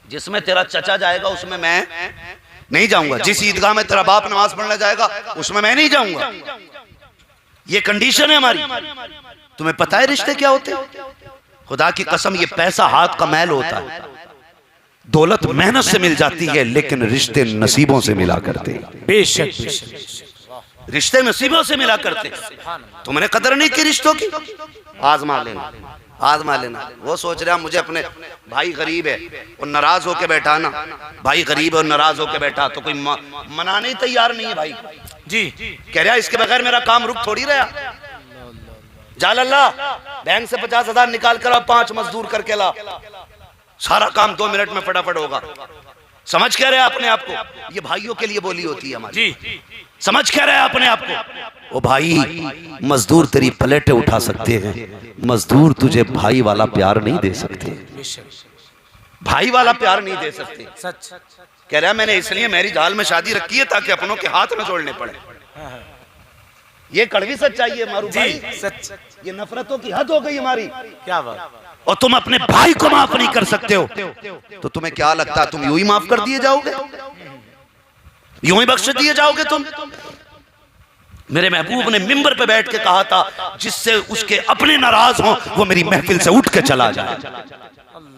जिसमें तेरा चचा जाएगा उसमें मैं नहीं जाऊंगा, जिस ईदगाह में तेरा बाप नमाज पढ़ने जाएगा उसमें मैं नहीं जाऊंगा। ये कंडीशन है हमारी। तुम्हें पता है रिश्ते क्या होते हैं? खुदा की कसम, ये पैसा हाथ का मैल होता है, दौलत मेहनत से मिल जाती है, लेकिन रिश्ते नसीबों से मिला करते हैं। बेशक बेशक, रिश्ते नसीबों से मिला करते। तुमने कदर नहीं की रिश्तों की, आजमा लेना, आजमा लेना। वो सोच रहा मुझे अपने भाई गरीब है और नाराज होके बैठा ना, भाई गरीब है और नाराज होके बैठा तो कोई मनाने ही तैयार नहीं है भाई जी। कह रहा इसके बगैर मेरा काम रुक थोड़ी रहा। जा लल्ला बैंक से 50,000 निकाल कर 5 मजदूर करके ला, सारा काम 2 मिनट में फटाफट होगा। समझ कह रहे हैं अपने आप को? ये भाइयों के लिए बोली होती है हमारी जी। समझ कह रहे हैं अपने आप को? ओ भाई, मजदूर तेरी प्लेटें उठा सकते हैं, मजदूर तुझे भाई वाला प्यार नहीं दे सकते, भाई वाला प्यार नहीं दे सकते। सच कह रहा मैंने इसलिए मैरिज हॉल में शादी रखी है ताकि अपनों के हाथ न जोड़ने पड़े। ये कड़वी सच्चाई है मारू भाई, सच। ये नफरतों की हद हो गई हमारी। क्या बात। और तुम अपने भाई को माफ नहीं कर सकते हो तो तुम्हें क्या लगता है तुम यूं ही माफ कर दिए जाओगे? यूं ही बख्श दिए जाओगे तुम? मेरे महबूब ने मिंबर पे बैठ के कहा था जिससे उसके अपने नाराज हों वो मेरी महफिल से उठ के चला जाए।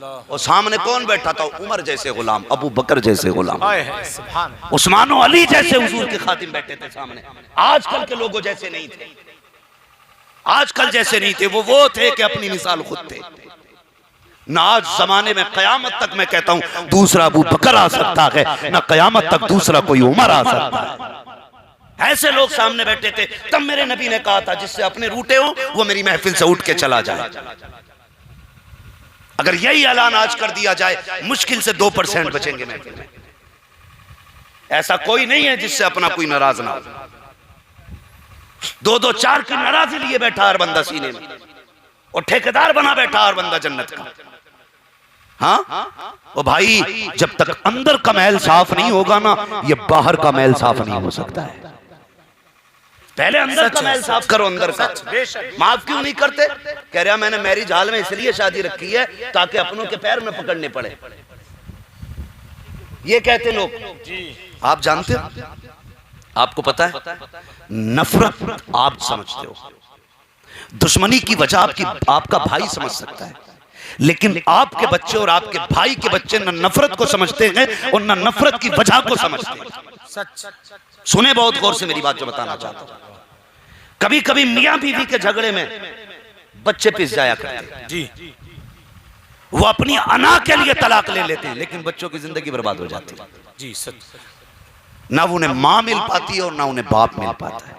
और सामने कौन बैठा था? उमर जैसे गुलाम, अबू बकर जैसे गुलाम, उस्मान और अली जैसे हुजूर के खातिम बैठे थे सामने। आजकल के लोगों जैसे नहीं थे, आजकल जैसे नहीं थे। वो थे कि अपनी मिसाल खुद थे। ना आज जमाने में कयामत तक मैं कहता हूं दूसरा अबू बकर आ सकता है, ना कयामत तक दूसरा कोई उमर आ सकता है। ऐसे लोग सामने बैठे थे। तब मेरे नबी ने कहा था जिससे अपने रूठे हो वो मेरी महफिल से उठ के चला जाए। अगर यही ऐलान आज कर दिया जाए मुश्किल से 2% बचेंगे महफिल में। ऐसा कोई नहीं है जिससे अपना कोई नाराज ना हो। 2-2 4 की नाराजी लिए बैठा हर बंदा सीने में, और ठेकेदार बना बैठा हर बंदा जन्नत का। हाँ ओ भाई, जब तक अंदर का मैल साफ नहीं होगा ना, ये बाहर का मैल साफ नहीं हो सकता है। पहले अंदर का मैल साफ करो, अंदर का। माफ क्यों नहीं करते? कह रहा मैंने मैरिज हॉल में इसलिए शादी रखी है ताकि अपनों के पैर में पकड़ने पड़े, ये कहते लोग। आप जानते हो, आपको पता है, नफरत आप समझते हो, दुश्मनी की वजह आपका भाई समझ सकता है, लेकिन आपके बच्चे और आपके भाई के बच्चे न नफरत को समझते हैं और न नफरत की वजह को समझते हैं। सुने बहुत गौर से मेरी बात जो बताना चाहता हूं। कभी कभी मियां बीवी के झगड़े में बच्चे पिस जाया करते हैं जी, वो अपनी अना के लिए तलाक ले लेते हैं, लेकिन बच्चों की जिंदगी बर्बाद हो जाती है जी। सच, ना उन्हें मां मिल पाती है और ना उन्हें बाप मिल पाता है,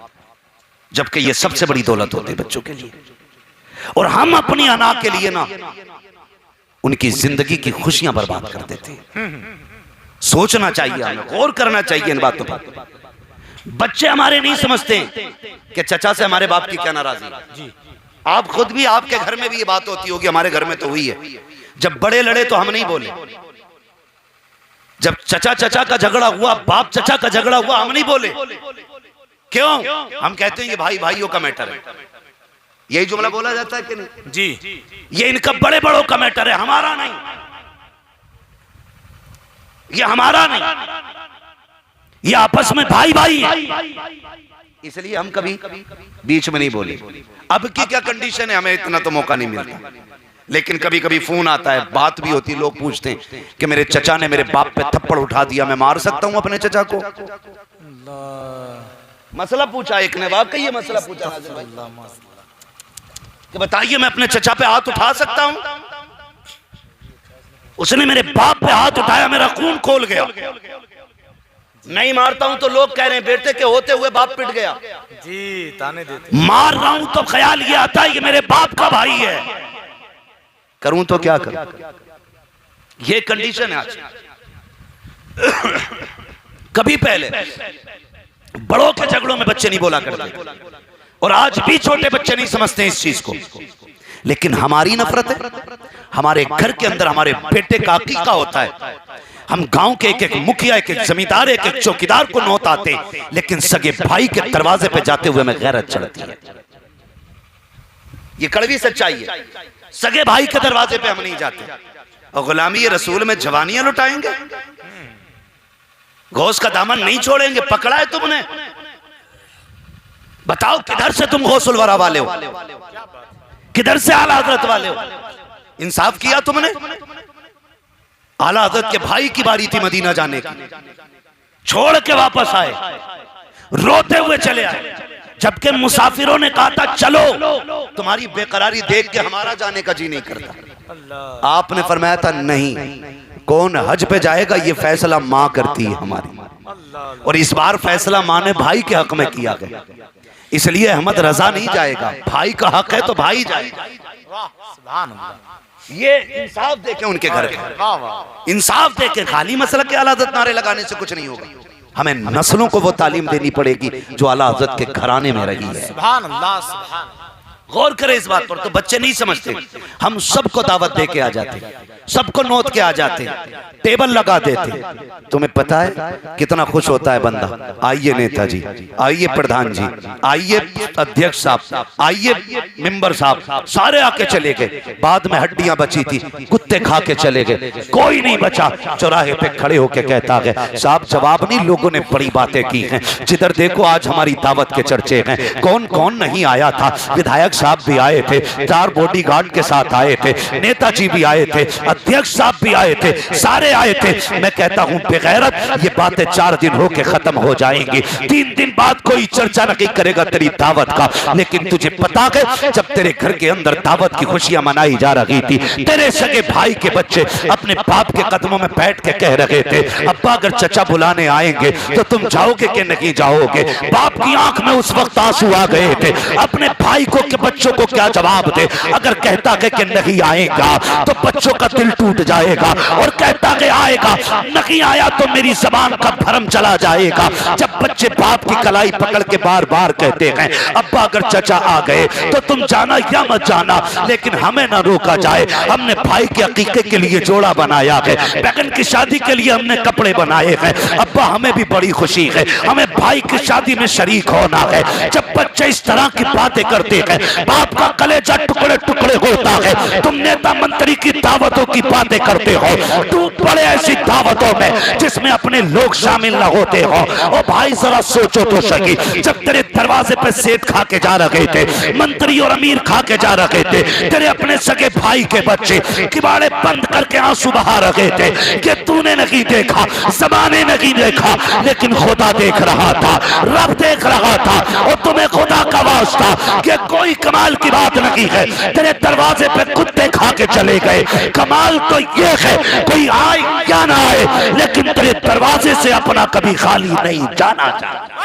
जबकि ये सबसे बड़ी दौलत होती है बच्चों के लिए। और हम अपनी अना के लिए ना उनकी जिंदगी की खुशियां बर्बाद कर देते हैं। सोचना चाहिए, हमें गौर करना चाहिए इन बातों पर। बच्चे हमारे नहीं समझते कि चचा से हमारे बाप की क्या नाराजगी जी। आप खुद भी, आपके घर में भी ये बात होती होगी, हमारे घर में तो हुई है। जब बड़े लड़े तो हम नहीं बोले, जब चचा का झगड़ा हुआ, बाप चचा का झगड़ा हुआ, हम नहीं बोले। क्यों? हम कहते हैं ये भाई भाइयों का मैटर है। यही जुमला बोला जाता है कि नहीं जी? ये इनका बड़े बड़ों का मैटर है, हमारा नहीं, ये हमारा नहीं, ये आपस में भाई भाई है। इसलिए हम कभी बीच में नहीं बोले। अब की क्या कंडीशन है, हमें इतना तो मौका नहीं मिलता, लेकिन कभी कभी फोन आता है, बात भी होती है, लोग पूछते हैं कि मेरे चचा ने मेरे बाप पे थप्पड़ उठा दिया, मैं मार सकता हूं अपने चचा को? मसला पूछा एक ने, वाकई ये मसला पूछा कि बताइए मैं अपने चचा पे हाथ उठा सकता हूं? उसने मेरे बाप पे हाथ उठाया, मेरा खून खोल गया। नहीं मारता हूं तो लोग कह रहे हैं बेटे के होते हुए बाप पिट गया जी, ताने देते। मार रहा हूं तो ख्याल ये आता है कि मेरे बाप का भाई है, करूं तो क्या करूं? ये कंडीशन है आज। कभी पहले बड़ों के झगड़ों में बच्चे नहीं बोला करते, और आज भी छोटे बच्चे नहीं समझते इस चीज को। लेकिन हमारी नफरत है, हमारे घर के अंदर हमारे बेटे का अकीका होता है, हम गांव के एक एक मुखिया, एक एक जमींदार, एक एक चौकीदार को नौत आते, लेकिन सगे भाई के दरवाजे पे जाते हुए हमें गैरत चढ़ती है। ये कड़वी सच्चाई है। सगे भाई के दरवाजे पे हम नहीं जाते, और गुलामी रसूल में जवानियां लुटाएंगे, गौस का दामन नहीं छोड़ेंगे। पकड़ा है तुमने, बताओ किधर से तुम गौसुल वरा वाले हो, किधर से आला हजरत वाले हो? इंसाफ किया तुमने? आला हजरत के भाई की बारी थी मदीना जाने की, छोड़ के वापस आए, रोते हुए चले आए, जबकि मुसाफिरों ने कहा था चलो, तुम्हारी बेकरारी देख के हमारा जाने का जी नहीं करता। आपने फरमाया था नहीं, कौन हज पे जाएगा ये फैसला मां करती है हमारी, और इस बार फैसला मां ने भाई के हक में किया गया, इसलिए अहमद रजा नहीं जाएगा, भाई का हक है तो भाई जाएगा। ये इंसाफ देके उनके घर के, इंसाफ देके, खाली मसला के आला हज़रत नारे लगाने से कुछ नहीं होगा। हमें नस्लों को वो तालीम देनी पड़ेगी जो आला हज़रत के घराने में रही है। सुभान अल्लाह, सुभान। गौर करें इस बात पर, तो बच्चे नहीं समझते। हम सबको दावत दे के आ जाते, सबको नोट के आ जाते, टेबल लगा देते। तुम्हें पता है कितना खुश होता है बंदा, आइए नेताजी, आइए प्रधान जी, आइए अध्यक्ष साहब, आइए मेंबर साहब, सारे आके चले गए। बाद में हड्डियां बची थी, कुत्ते खा के चले गए, कोई नहीं बचा। चौराहे पे खड़े होके कहता है साहब जवाब नहीं, लोगों ने बड़ी बातें की हैं, जिधर देखो आज हमारी दावत के चर्चे हैं। कौन कौन नहीं आया था? विधायक साहब भी आए थे, 4 बॉडीगार्ड के साथ आए थे, नेताजी भी आए थे, अध्यक्ष साहब भी आए थे, सारे आए थे। मैं कहता हूं बेगैरत, ये बातें 4 दिन होके खत्म हो जाएंगी, 3 दिन बाद कोई चर्चा नहीं करेगा तेरी दावत का। लेकिन तुझे पता है जब तेरे घर के अंदर दावत की खुशियां मनाई जा रही थी, तेरे सगे भाई के बच्चे अपने बाप के कदमों में बैठ के कह रहे थे अब्बा अगर चचा बुलाने आएंगे तो तुम जाओगे कि नहीं जाओगे? बाप की आंख में उस वक्त आंसू आ गए थे, अपने भाई को बच्चों को क्या जवाब दे। अगर कहता है कि नहीं आएगा तो बच्चों का दिल टूट जाएगा, और कहता है आएगा, नहीं आया तो मेरी जबान का भरम चला जाएगा। जब बच्चे बाप की कलाई पकड़ के बार बार कहते हैं अब्बा अगर चचा आ गए तो तुम जाना या मत जाना, लेकिन हमें ना रोका जाए। हमने भाई के अकीके के लिए जोड़ा बनाया है, बहन की शादी के लिए हमने कपड़े बनाए हैं। अब्बा हमें भी बड़ी खुशी है, हमें भाई की शादी में शरीक होना है। जब बच्चे इस तरह की बातें करते हैं, बाप का कलेजा टुकड़े टुकड़े होता है। तुम नेता मंत्री की दावतों की बातें करते हो, डूब पड़े ऐसी दावतों में जिसमें अपने लोग शामिल न होते हो। ओ भाई जरा सोचो तो सही, जब तेरे दरवाजे पे सेठ खा के जा रहे थे, मंत्री और अमीर खा के जा रहे थे, तेरे अपने सगे भाई के बच्चे किबाड़े बंद करके आंसू बहा रहे थे कि तूने नहीं देखा, ज़माने नहीं देखा, लेकिन खुदा देख रहा था, रब देख रहा था। और तुम्हें खुदा का वास्ता कि कोई कमाल की बात नहीं है, तेरे दरवाजे पे कुत्ते खा के चले गए। कमाल तो ये है कोई आए या ना आए, लेकिन तेरे दरवाजे से अपना कभी खाली नहीं जाना चाहता।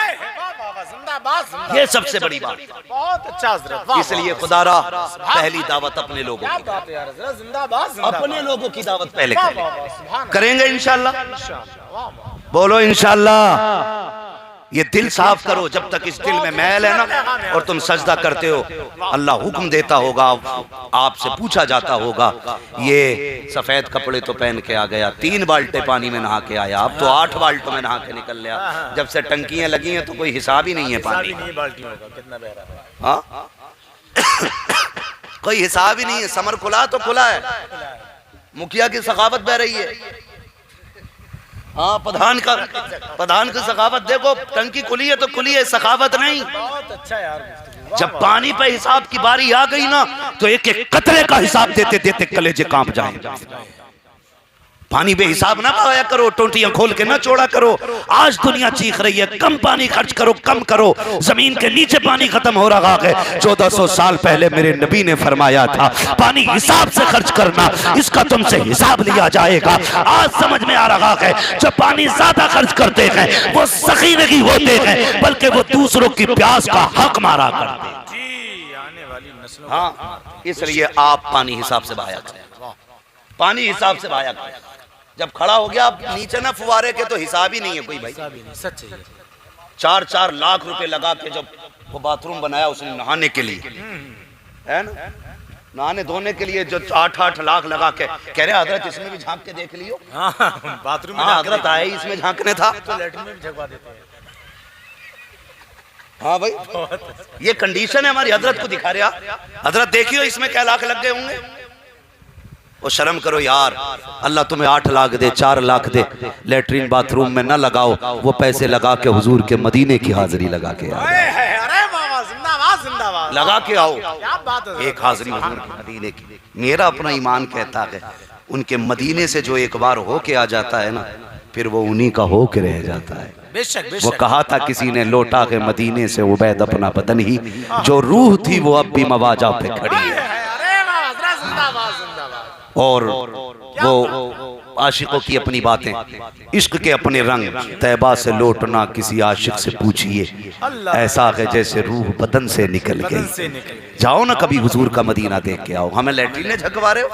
ये सबसे बड़ी बात। बहुत अच्छा हजरत, इसलिए खुदारा पहली दावत अपने लोगों की, जिंदाबाद अपने लोगों की दावत पहले करेंगे इंशाल्लाह। बोलो इंशाल्लाह। ये दिल साफ करो, जब तक इस दिल में मैल है ना, और तुम सजदा करते हो, अल्लाह हुक्म देता होगा, आपसे पूछा जाता होगा, ये सफेद कपड़े तो पहन के आ गया, 3 बाल्टे पानी में नहा के आया, अब तो 8 बाल्टों में नहा के निकल गया। जब से टंकियां लगी हैं तो कोई हिसाब ही नहीं है पानी का। हाँ कोई हिसाब ही नहीं है। समर खुला तो खुला है, मुखिया की सखावत बह रही है। हाँ, प्रधान की सखावत देखो, टंकी खुली है तो खुली है, सखावत नहीं। बहुत अच्छा यार। जब पानी पे हिसाब की बारी आ गई ना, तो एक एक कतरे का हिसाब देते देते कलेजे कांप जाएंगे। पानी बे हिसाब ना पाया करो, टोंटियां खोल के ना छोड़ा करो। आज दुनिया चीख रही है कम पानी खर्च करो, कम करो। जमीन के नीचे पानी खत्म हो रहा है। 1400 साल पहले मेरे नबी ने फरमाया था पानी हिसाब से खर्च करना, इसका तुमसे हिसाब लिया जाएगा। आज समझ में आ रहा है जो पानी ज्यादा खर्च करते हैं वो सखी नहीं होते हैं, बल्कि वो दूसरों की प्यास का हक मारा करते हैं। आने वाली नस्लों। हाँ, इसलिए आप पानी हिसाब से बहाया करें, पानी हिसाब से बहाया करें। जब खड़ा हो गया आप नीचे ना फुवारे के, तो हिसाब ही नहीं है कोई भाई। सच है। 4-4 लाख रुपए लगा के जब वो बाथरूम बनाया उसने नहाने के लिए, है ना, नहाने धोने के लिए, जो 8-8 लाख लगा के कह रहे हजरत इसमें भी झांक के देख लियो। बाथरूम में हजरत आए इसमें झांकने था, तो लैट्रिन में भी झगवा देते हैं। हाँ भाई, ये कंडीशन है हमारी। हजरत को दिखा रहे, हजरत देखियो इसमें क्या लाख लग गए होंगे। वो शर्म करो यार, अल्लाह तुम्हें 8 लाख दे, 4 लाख दे, लेटरिन बाथरूम में न लगाओ, वो पैसे लगा के हुजूर के मदीने की हाजिरी लगा के आओ। अरे बाबा जिंदाबाद जिंदाबाद, लगा के आओ क्या बात है। एक हाजिरी हुजूर के मदीने की। मेरा अपना ईमान कहता है उनके मदीने से जो एक बार हो के आ जाता है ना, फिर वो उन्हीं का हो के रह जाता है। बेशक वो कहा था किसी ने, लौटा के मदीने से उबैद अपना बदन ही, जो रूह थी वो अब भी मवाजा पे खड़ी है। और वो आशिकों की अपनी बातें, इश्क के अपने रंग, तैबा से लौटना किसी आशिक से पूछिए, ऐसा है जैसे रूह बदन से निकल गई। जाओ ना कभी हुजूर का मदीना देख के आओ। हमें लैट्रिन झकवा रहे हो,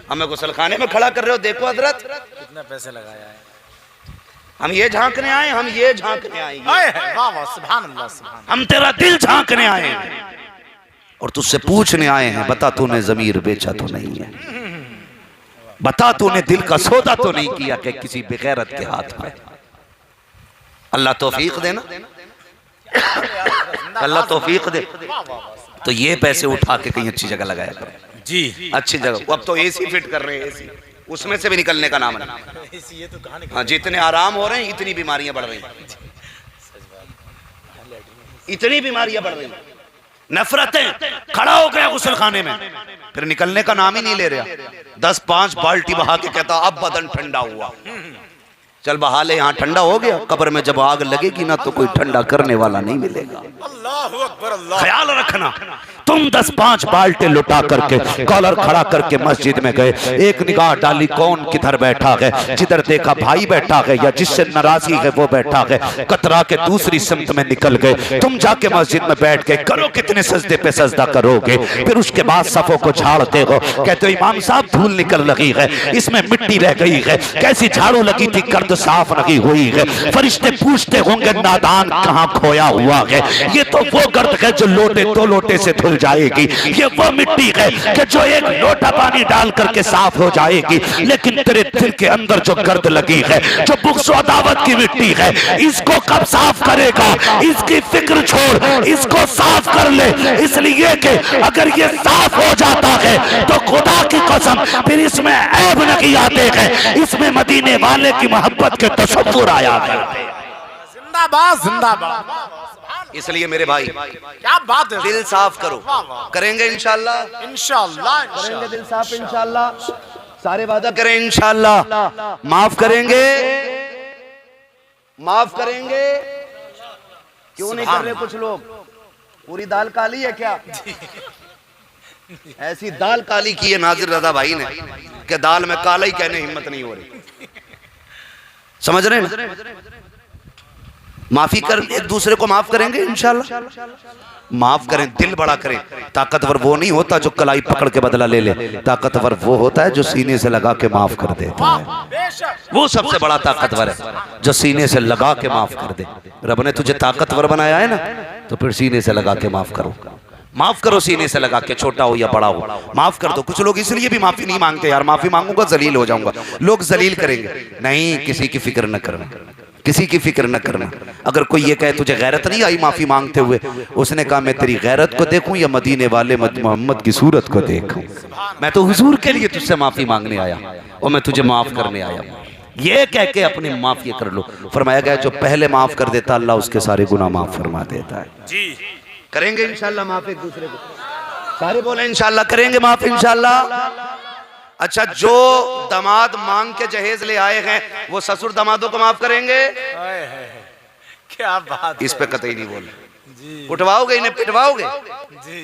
हमें गुसलखाने में खड़ा कर रहे हो। देखो हजरत कितना पैसे लगाया है। हम ये झांकने आए, हम ये झांकने आए, सुभान अल्लाह, सुभान। हम तेरा दिल झांकने आए हैं और तुझसे पूछने आए हैं, बता तूने ज़मीर बेचा तो नहीं है, बता तूने दिल का सौदा तो नहीं किया कि किसी बेगैरत के हाथ में। अल्लाह तौफीक देना, अल्लाह तौफीक दे। तो ये पैसे उठा के कहीं अच्छी जगह लगाया करो जी, अच्छी जगह। अब तो एसी फिट कर रहे हैं, एसी उसमें से भी निकलने का नाम नहीं। ये तो कहानी। हाँ, जितने आराम हो रहे हैं इतनी बीमारियां बढ़ रही हैं, इतनी बीमारियां बढ़ रही हैं। नफरतें, खड़ा हो गया गुसल खाने में, फिर निकलने का नाम ही नहीं ले रहा। 10-5 बाल्टी बहा के कहता अब बदन ठंडा हुआ, चल बहा ले, यहाँ ठंडा हो गया। कब्र में जब आग लगेगी ना तो कोई ठंडा करने वाला नहीं मिलेगा। अल्लाह अकबर, अल्लाह। ख्याल रखना, तुम 10-5 बाल्टे लुटा करके कॉलर खड़ा करके मस्जिद में गए, एक निगाह डाली कौन किधर बैठा है, जिधर देखा भाई बैठा है या जिससे नाराजगी है वो बैठा है, कतरा के दूसरी सिमत में निकल गए। तुम जाके मस्जिद में बैठ गए, करो कितने सजदे पे सजदा करोगे, फिर उसके बाद सफों को झाड़ते हो, कहते हो इमाम साहब धूल निकल लगी है, इसमें मिट्टी रह गई है, कैसी झाड़ू लगी थी गर्द साफ नहीं हुई है, फरिश्ते पूछते होंगे नादान कहाँ खोया हुआ है, ये तो वो गर्द है जो लोटे 2 लोटे से धुल जाएगी, ये वो मिट्टी है कि जो एक लोटा पानी डाल करके साफ हो जाएगी, लेकिन तेरे दिल के अंदर जो गर्द लगी है, जो बुग़्ज़ व अदावत की मिट्टी है, इसको कब साफ करेगा, इसकी फिक्र छोड़, इसको साफ कर ले, इसलिए कि अगर ये साफ हो जाता है तो खुदा की कसम फिर इसमें ऐब नहीं आते हैं, इसमें मदीने वाले की मोहब्बत के तसव्वुर आया है। जिंदाबाद जिंदाबाद। इसलिए मेरे भाई क्या बात है, दिल साफ करो, करेंगे इंशाल्लाह, इंशाल्लाह करेंगे दिल साफ इंशाल्लाह, सारे वादा करें इंशाल्लाह, माफ करेंगे, माफ करेंगे। क्यों नहीं कर रहे कुछ लोग? पूरी दाल काली है क्या? ऐसी दाल काली की है नाजिर रजा भाई ने कि दाल में काला ही कहने हिम्मत नहीं हो रही। समझ रहे हैं? माफी कर, एक दूसरे को माफ करेंगे इंशाल्लाह, माफ करें, दिल बड़ा करें। ताकतवर वो नहीं होता जो कलाई पकड़ के बदला ले ले, ताकतवर वो होता है जो सीने से लगा के माफ कर देता है, वो सबसे बड़ा ताकतवर है जो सीने से लगा के माफ कर दे। रब ने तुझे ताकतवर बनाया है ना, तो फिर सीने से लगा के माफ करो, माफ करो सीने से लगा के, छोटा हो या बड़ा हो माफ कर दो। कुछ लोग इसलिए भी माफी नहीं मांगते, यार माफी मांगूंगा जलील हो जाऊंगा, लोग जलील करेंगे। नहीं, किसी की फिक्र न करना, किसी की फिक्र न करना। अगर कोई ये कहे तुझे गैरत नहीं आई माफी मांगते हुए, उसने कहा मैं तेरी गैरत को देखूं या मदीने वाले मोहम्मद की सूरत को देखूं? मैं तो हुजूर के लिए तुझसे माफी मांगने आया और मैं तुझे माफ करने आया, ये कह के अपनी माफी कर लो। फरमाया गया जो पहले माफ कर देता अल्लाह उसके सारे गुनाह माफ फरमा देता है। जी करेंगे इंशाल्लाह माफ एक दूसरे को, सारे बोले इंशाल्लाह करेंगे माफ इंशाल्लाह। अच्छा, जो दामाद मांग के जहेज ले आए हैं वो ससुर दामादों को माफ करेंगे? क्या बात, इस पे कतई नहीं बोले। उठवाओगे इन्हें, पिटवाओगे जी।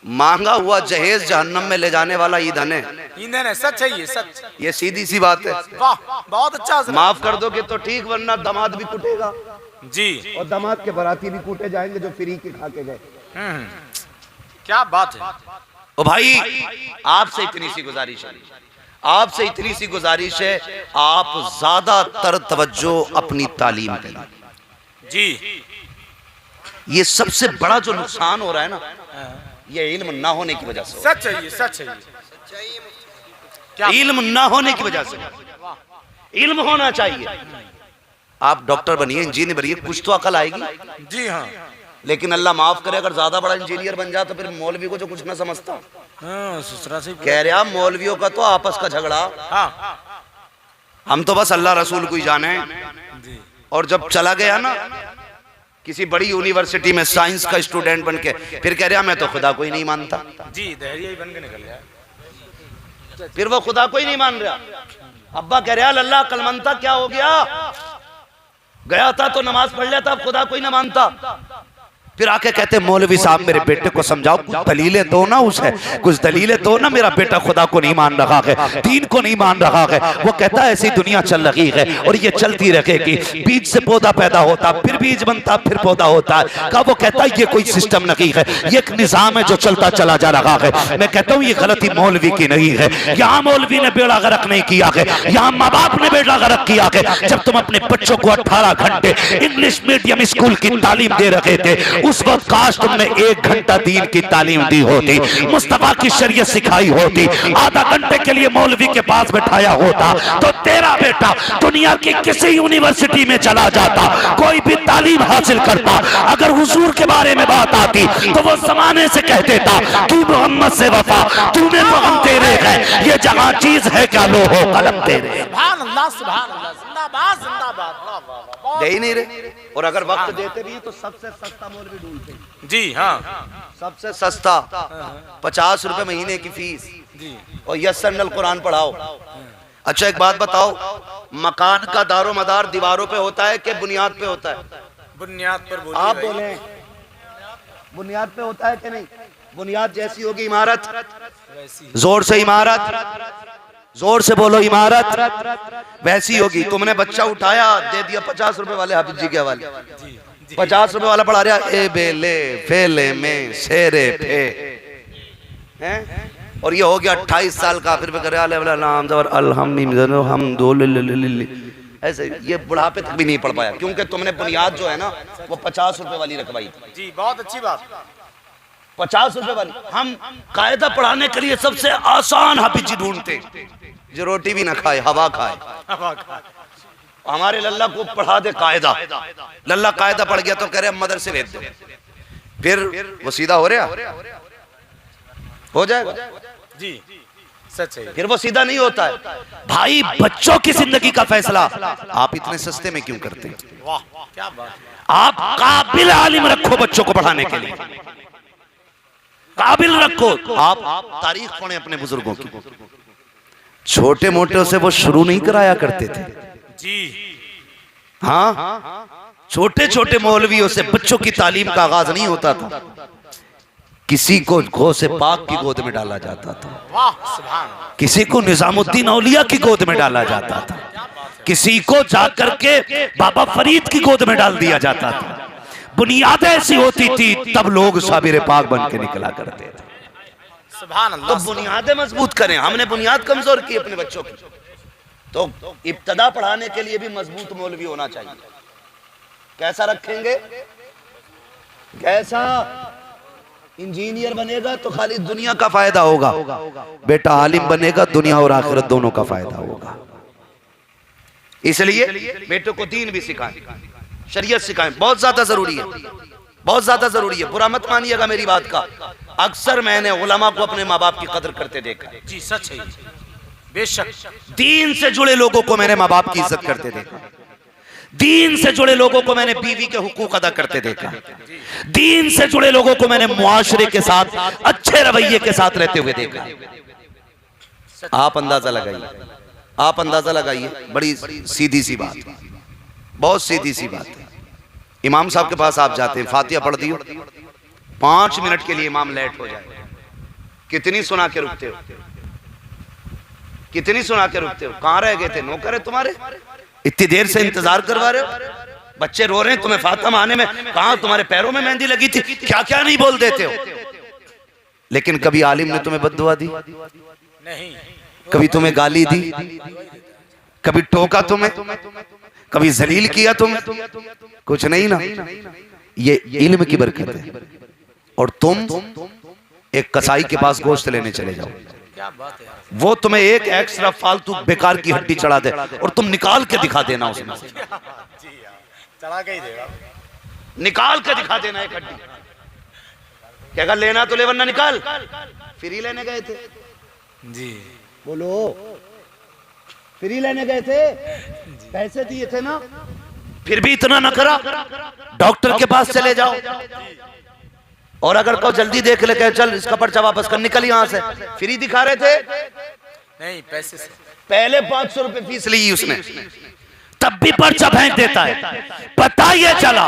मांगा हुआ जहेज जहन्नम में ले जाने वाला ईंधन है, ईंधन है, सच है ये, सच, ये सीधी सी बात है। वाह बहुत अच्छा, माफ कर दोगे तो ठीक, वरना दामाद भी कुटेगा जी, और दामाद के बराती भी कूटे जाएंगे जो फ्री के खा के गए। क्या बात है। ओ भाई, आपसे इतनी सी गुजारिश है, आपसे इतनी सी गुजारिश है, आप ज्यादातर तवज्जो अपनी तालीम की जी। ये सबसे बड़ा जो नुकसान हो रहा है ना, ये इल्म ना होने की वजह से। सच है ये, सच है ये, इल्म ना होने की वजह से। इल्म होना चाहिए। आप डॉक्टर बनिए, इंजीनियर बनिए, कुछ तो अकल आएगी जी। हाँ, लेकिन अल्लाह माफ करे अगर ज्यादा बड़ा इंजीनियर बन जाए तो फिर मौलवी को जो कुछ ना समझता। ससुरा से कह रहा मौलवियों का तो आपस का झगड़ा, हम तो बस अल्लाह रसूल को ही जाने। और जब चला गया ना किसी बड़ी यूनिवर्सिटी में साइंस का स्टूडेंट बन के, फिर कह रहा मैं तो खुदा को ही नहीं मानता जी, दहरिया ही बन के निकल गया। फिर वो खुदा को ही नहीं मान रहा। अब्बा कह रहा अल्लाह कलमंता क्या हो गया, गया था तो नमाज पढ़ लिया था, अब खुदा को ही ना मानता। फिर आके कहते मौलवी साहब मेरे बेटे को समझाओ, कुछ दलीलें दो ना, उसे कुछ दलीलें दो ना, मेरा बेटा खुदा को नहीं मान रहा है, दीन को नहीं मान रहा है। वो कहता है ऐसी दुनिया चल रही है और ये चलती रहेगी, बीज से पौधा पैदा होता, फिर बीज बनता, फिर पौधा होता है। का वो कहता है ये कोई सिस्टम नहीं है, ये एक निजाम है जो चलता चला जा रहा है। मैं कहता हूँ ये गलती मौलवी की नहीं है, यहाँ मौलवी ने बेड़ा गर्क नहीं किया है, यहाँ माँ बाप ने बेड़ा गर्क किया है। जब तुम अपने बच्चों को 18 घंटे इंग्लिश मीडियम स्कूल की तालीम दे रहे थे, उस वक्त काश तुमने 1 घंटा दीन की तालीम दी होती, मुस्तफा की शरीयत सिखाई होती, आधा घंटे के लिए मौलवी के पास बैठाया होता, तो तेरा बेटा दुनिया की किसी यूनिवर्सिटी में चला जाता, कोई भी तालीम हासिल करता। अगर हुजूर के बारे में बात आती तो वो जमाने से कह देता तू मोहम्मद से वफा, तूने तो हम तेरे हैं, ये जहां चीज है क्या लो हो कलम तेरे। सुभान अल्लाह, सुभान अल्लाह, जिंदाबाद जिंदाबाद। दे ही नहीं रहे, और अगर वक्त देते भी तो सबसे सस्ता मौलवी ढूंढते जी। हाँ, सबसे सस्ता 50 रुपए महीने की फीस जी, और यस्सरनल कुरान पढ़ाओ। अच्छा एक बात बताओ, मकान का दारो मदार दीवारों पे होता है कि बुनियाद पे होता है? बुनियाद पर बोलिए। आप बोले बुनियाद पे होता है कि नहीं? बुनियाद जैसी होगी इमारत, जोर से इमारत, जोर से बोलो इमारत वैसी होगी। तुमने बच्चा उठाया, दे दिया 50 रुपए वाले हाफिज जी के हवाले, 50 रुपए वाला पढ़ा रहा ए बेले फेले में शेरे फे हैं, और ये हो गया 28 साल का, फिर कर नाम और ऐसे ये बुढ़ापे तक भी नहीं पढ़ पाया, क्योंकि तुमने बुनियाद जो है ना वो 50 रुपए वाली रखवाई थी। जी बहुत अच्छी बात। 50 रुपए वाली। हम कायदा पढ़ाने के लिए सबसे आसान हाफिज जी ढूंढते जो रोटी भी ना खाए, हवा खाए। हमारे लल्ला को पढ़ा दे कायदा, लल्ला कायदा पढ़ गया तो कह रहे मदरसे भेज दो, फिर वो सीधा हो रहा हो जाएगा जी, सच है। फिर वो सीधा नहीं होता है। भाई बच्चों की जिंदगी का फैसला आप इतने सस्ते में क्यों करते हैं? वाह क्या बात। आप काबिल आलिम रखो बच्चों को पढ़ाने के लिए, काबिल रखो। आप तारीख पढ़ें अपने बुजुर्गों की, छोटे मोटे से वो शुरू नहीं कराया करते थे जी। हाँ, छोटे छोटे मौलवियों से बच्चों की तालीम का आगाज नहीं होता था। किसी को गौसे पाक की गोद में डाला जाता था, वाह सुभान अल्लाह। किसी को निजामुद्दीन औलिया की गोद में डाला जाता था, किसी को जाकर के बाबा फरीद की गोद में डाल दिया जाता था। बुनियाद ऐसी होती थी, तब लोग साबिर पाक बन के निकला करते थे। सुभान अल्लाह। तो बुनियादें मजबूत करें। हमने बुनियाद कमजोर की अपने बच्चों की, तो इब्तदा पढ़ाने के लिए भी मजबूत मौलवी होना चाहिए। कैसा रखेंगे? कैसा? इंजीनियर बनेगा तो खाली दुनिया का फायदा होगा, बेटा आलिम बनेगा दुनिया और आखिरत दोनों का फायदा होगा। इसलिए बेटों को दीन भी सिखाएं, शरीयत सिखाएं, बहुत ज्यादा जरूरी है, बहुत ज्यादा जरूरी है। बुरा मत मानिएगा मेरी बात का। अक्सर मैंने उलमा को अपने माँ बाप की कदर करते देखा। जी सच है, बेशक। दीन से जुड़े लोगों को मैंने माँ बाप की इज्जत करते देखा, दीन से जुड़े लोगों को मैंने बीवी के हुकूक अदा करते देखा, दीन से जुड़े लोगों को मैंने मुआशरे के साथ अच्छे रवैये के साथ रहते हुए देखा। आप अंदाजा लगाइए, आप अंदाजा लगाइए। बड़ी सीधी सी बात, बहुत सीधी सी बात है। इमाम साहब के पास आप जाते हैं, फातिहा पढ़ दियो, 5 मिनट के लिए इमाम लेट हो जाए, कितनी सुना के रुकते हो, कितनी सुना के रुकते हो? कहां रह गए थे नौकर है तुम्हारे, इतनी देर से इंतजार करवा रहे हो? बच्चे रो रहे हैं तुम्हें फातिहा आने में, कहां तुम्हारे पैरों में मेहंदी लगी थी, क्या क्या नहीं बोल देते हो। लेकिन कभी आलिम ने तुम्हें बद्दुआ दी नहीं, कभी तुम्हें गाली दी, कभी टोका तुम्हें, कभी जलील किया तुम्हें? कुछ नहीं ना। ये इल्म की बरकत है। और तुम एक कसाई के पास गोश्त लेने चले जाओ, क्या बात है। वो तुम्हें एक एक्स्ट्रा फालतू बेकार की हड्डी चढ़ा दे और तुम निकाल के दिखा देना उसमें से, जी चढ़ा के ही देगा, निकाल के दिखा देना एक हड्डी। क्या लेना तो ले वरना निकाल। फ्री लेने गए थे जी, बोलो, फ्री लेने गए थे, पैसे दिए थे ना, फिर भी इतना न करा। डॉक्टर के पास चले जाओ, और अगर कहो जल्दी देख ले, कहे चल इसका पर्चा वापस कर, निकल यहां से। फ्री दिखा रहे थे? नहीं, पैसे से। पहले 500 रुपए फीस ली उसने, तब भी पर्चा फेंक देता है। पता ये चला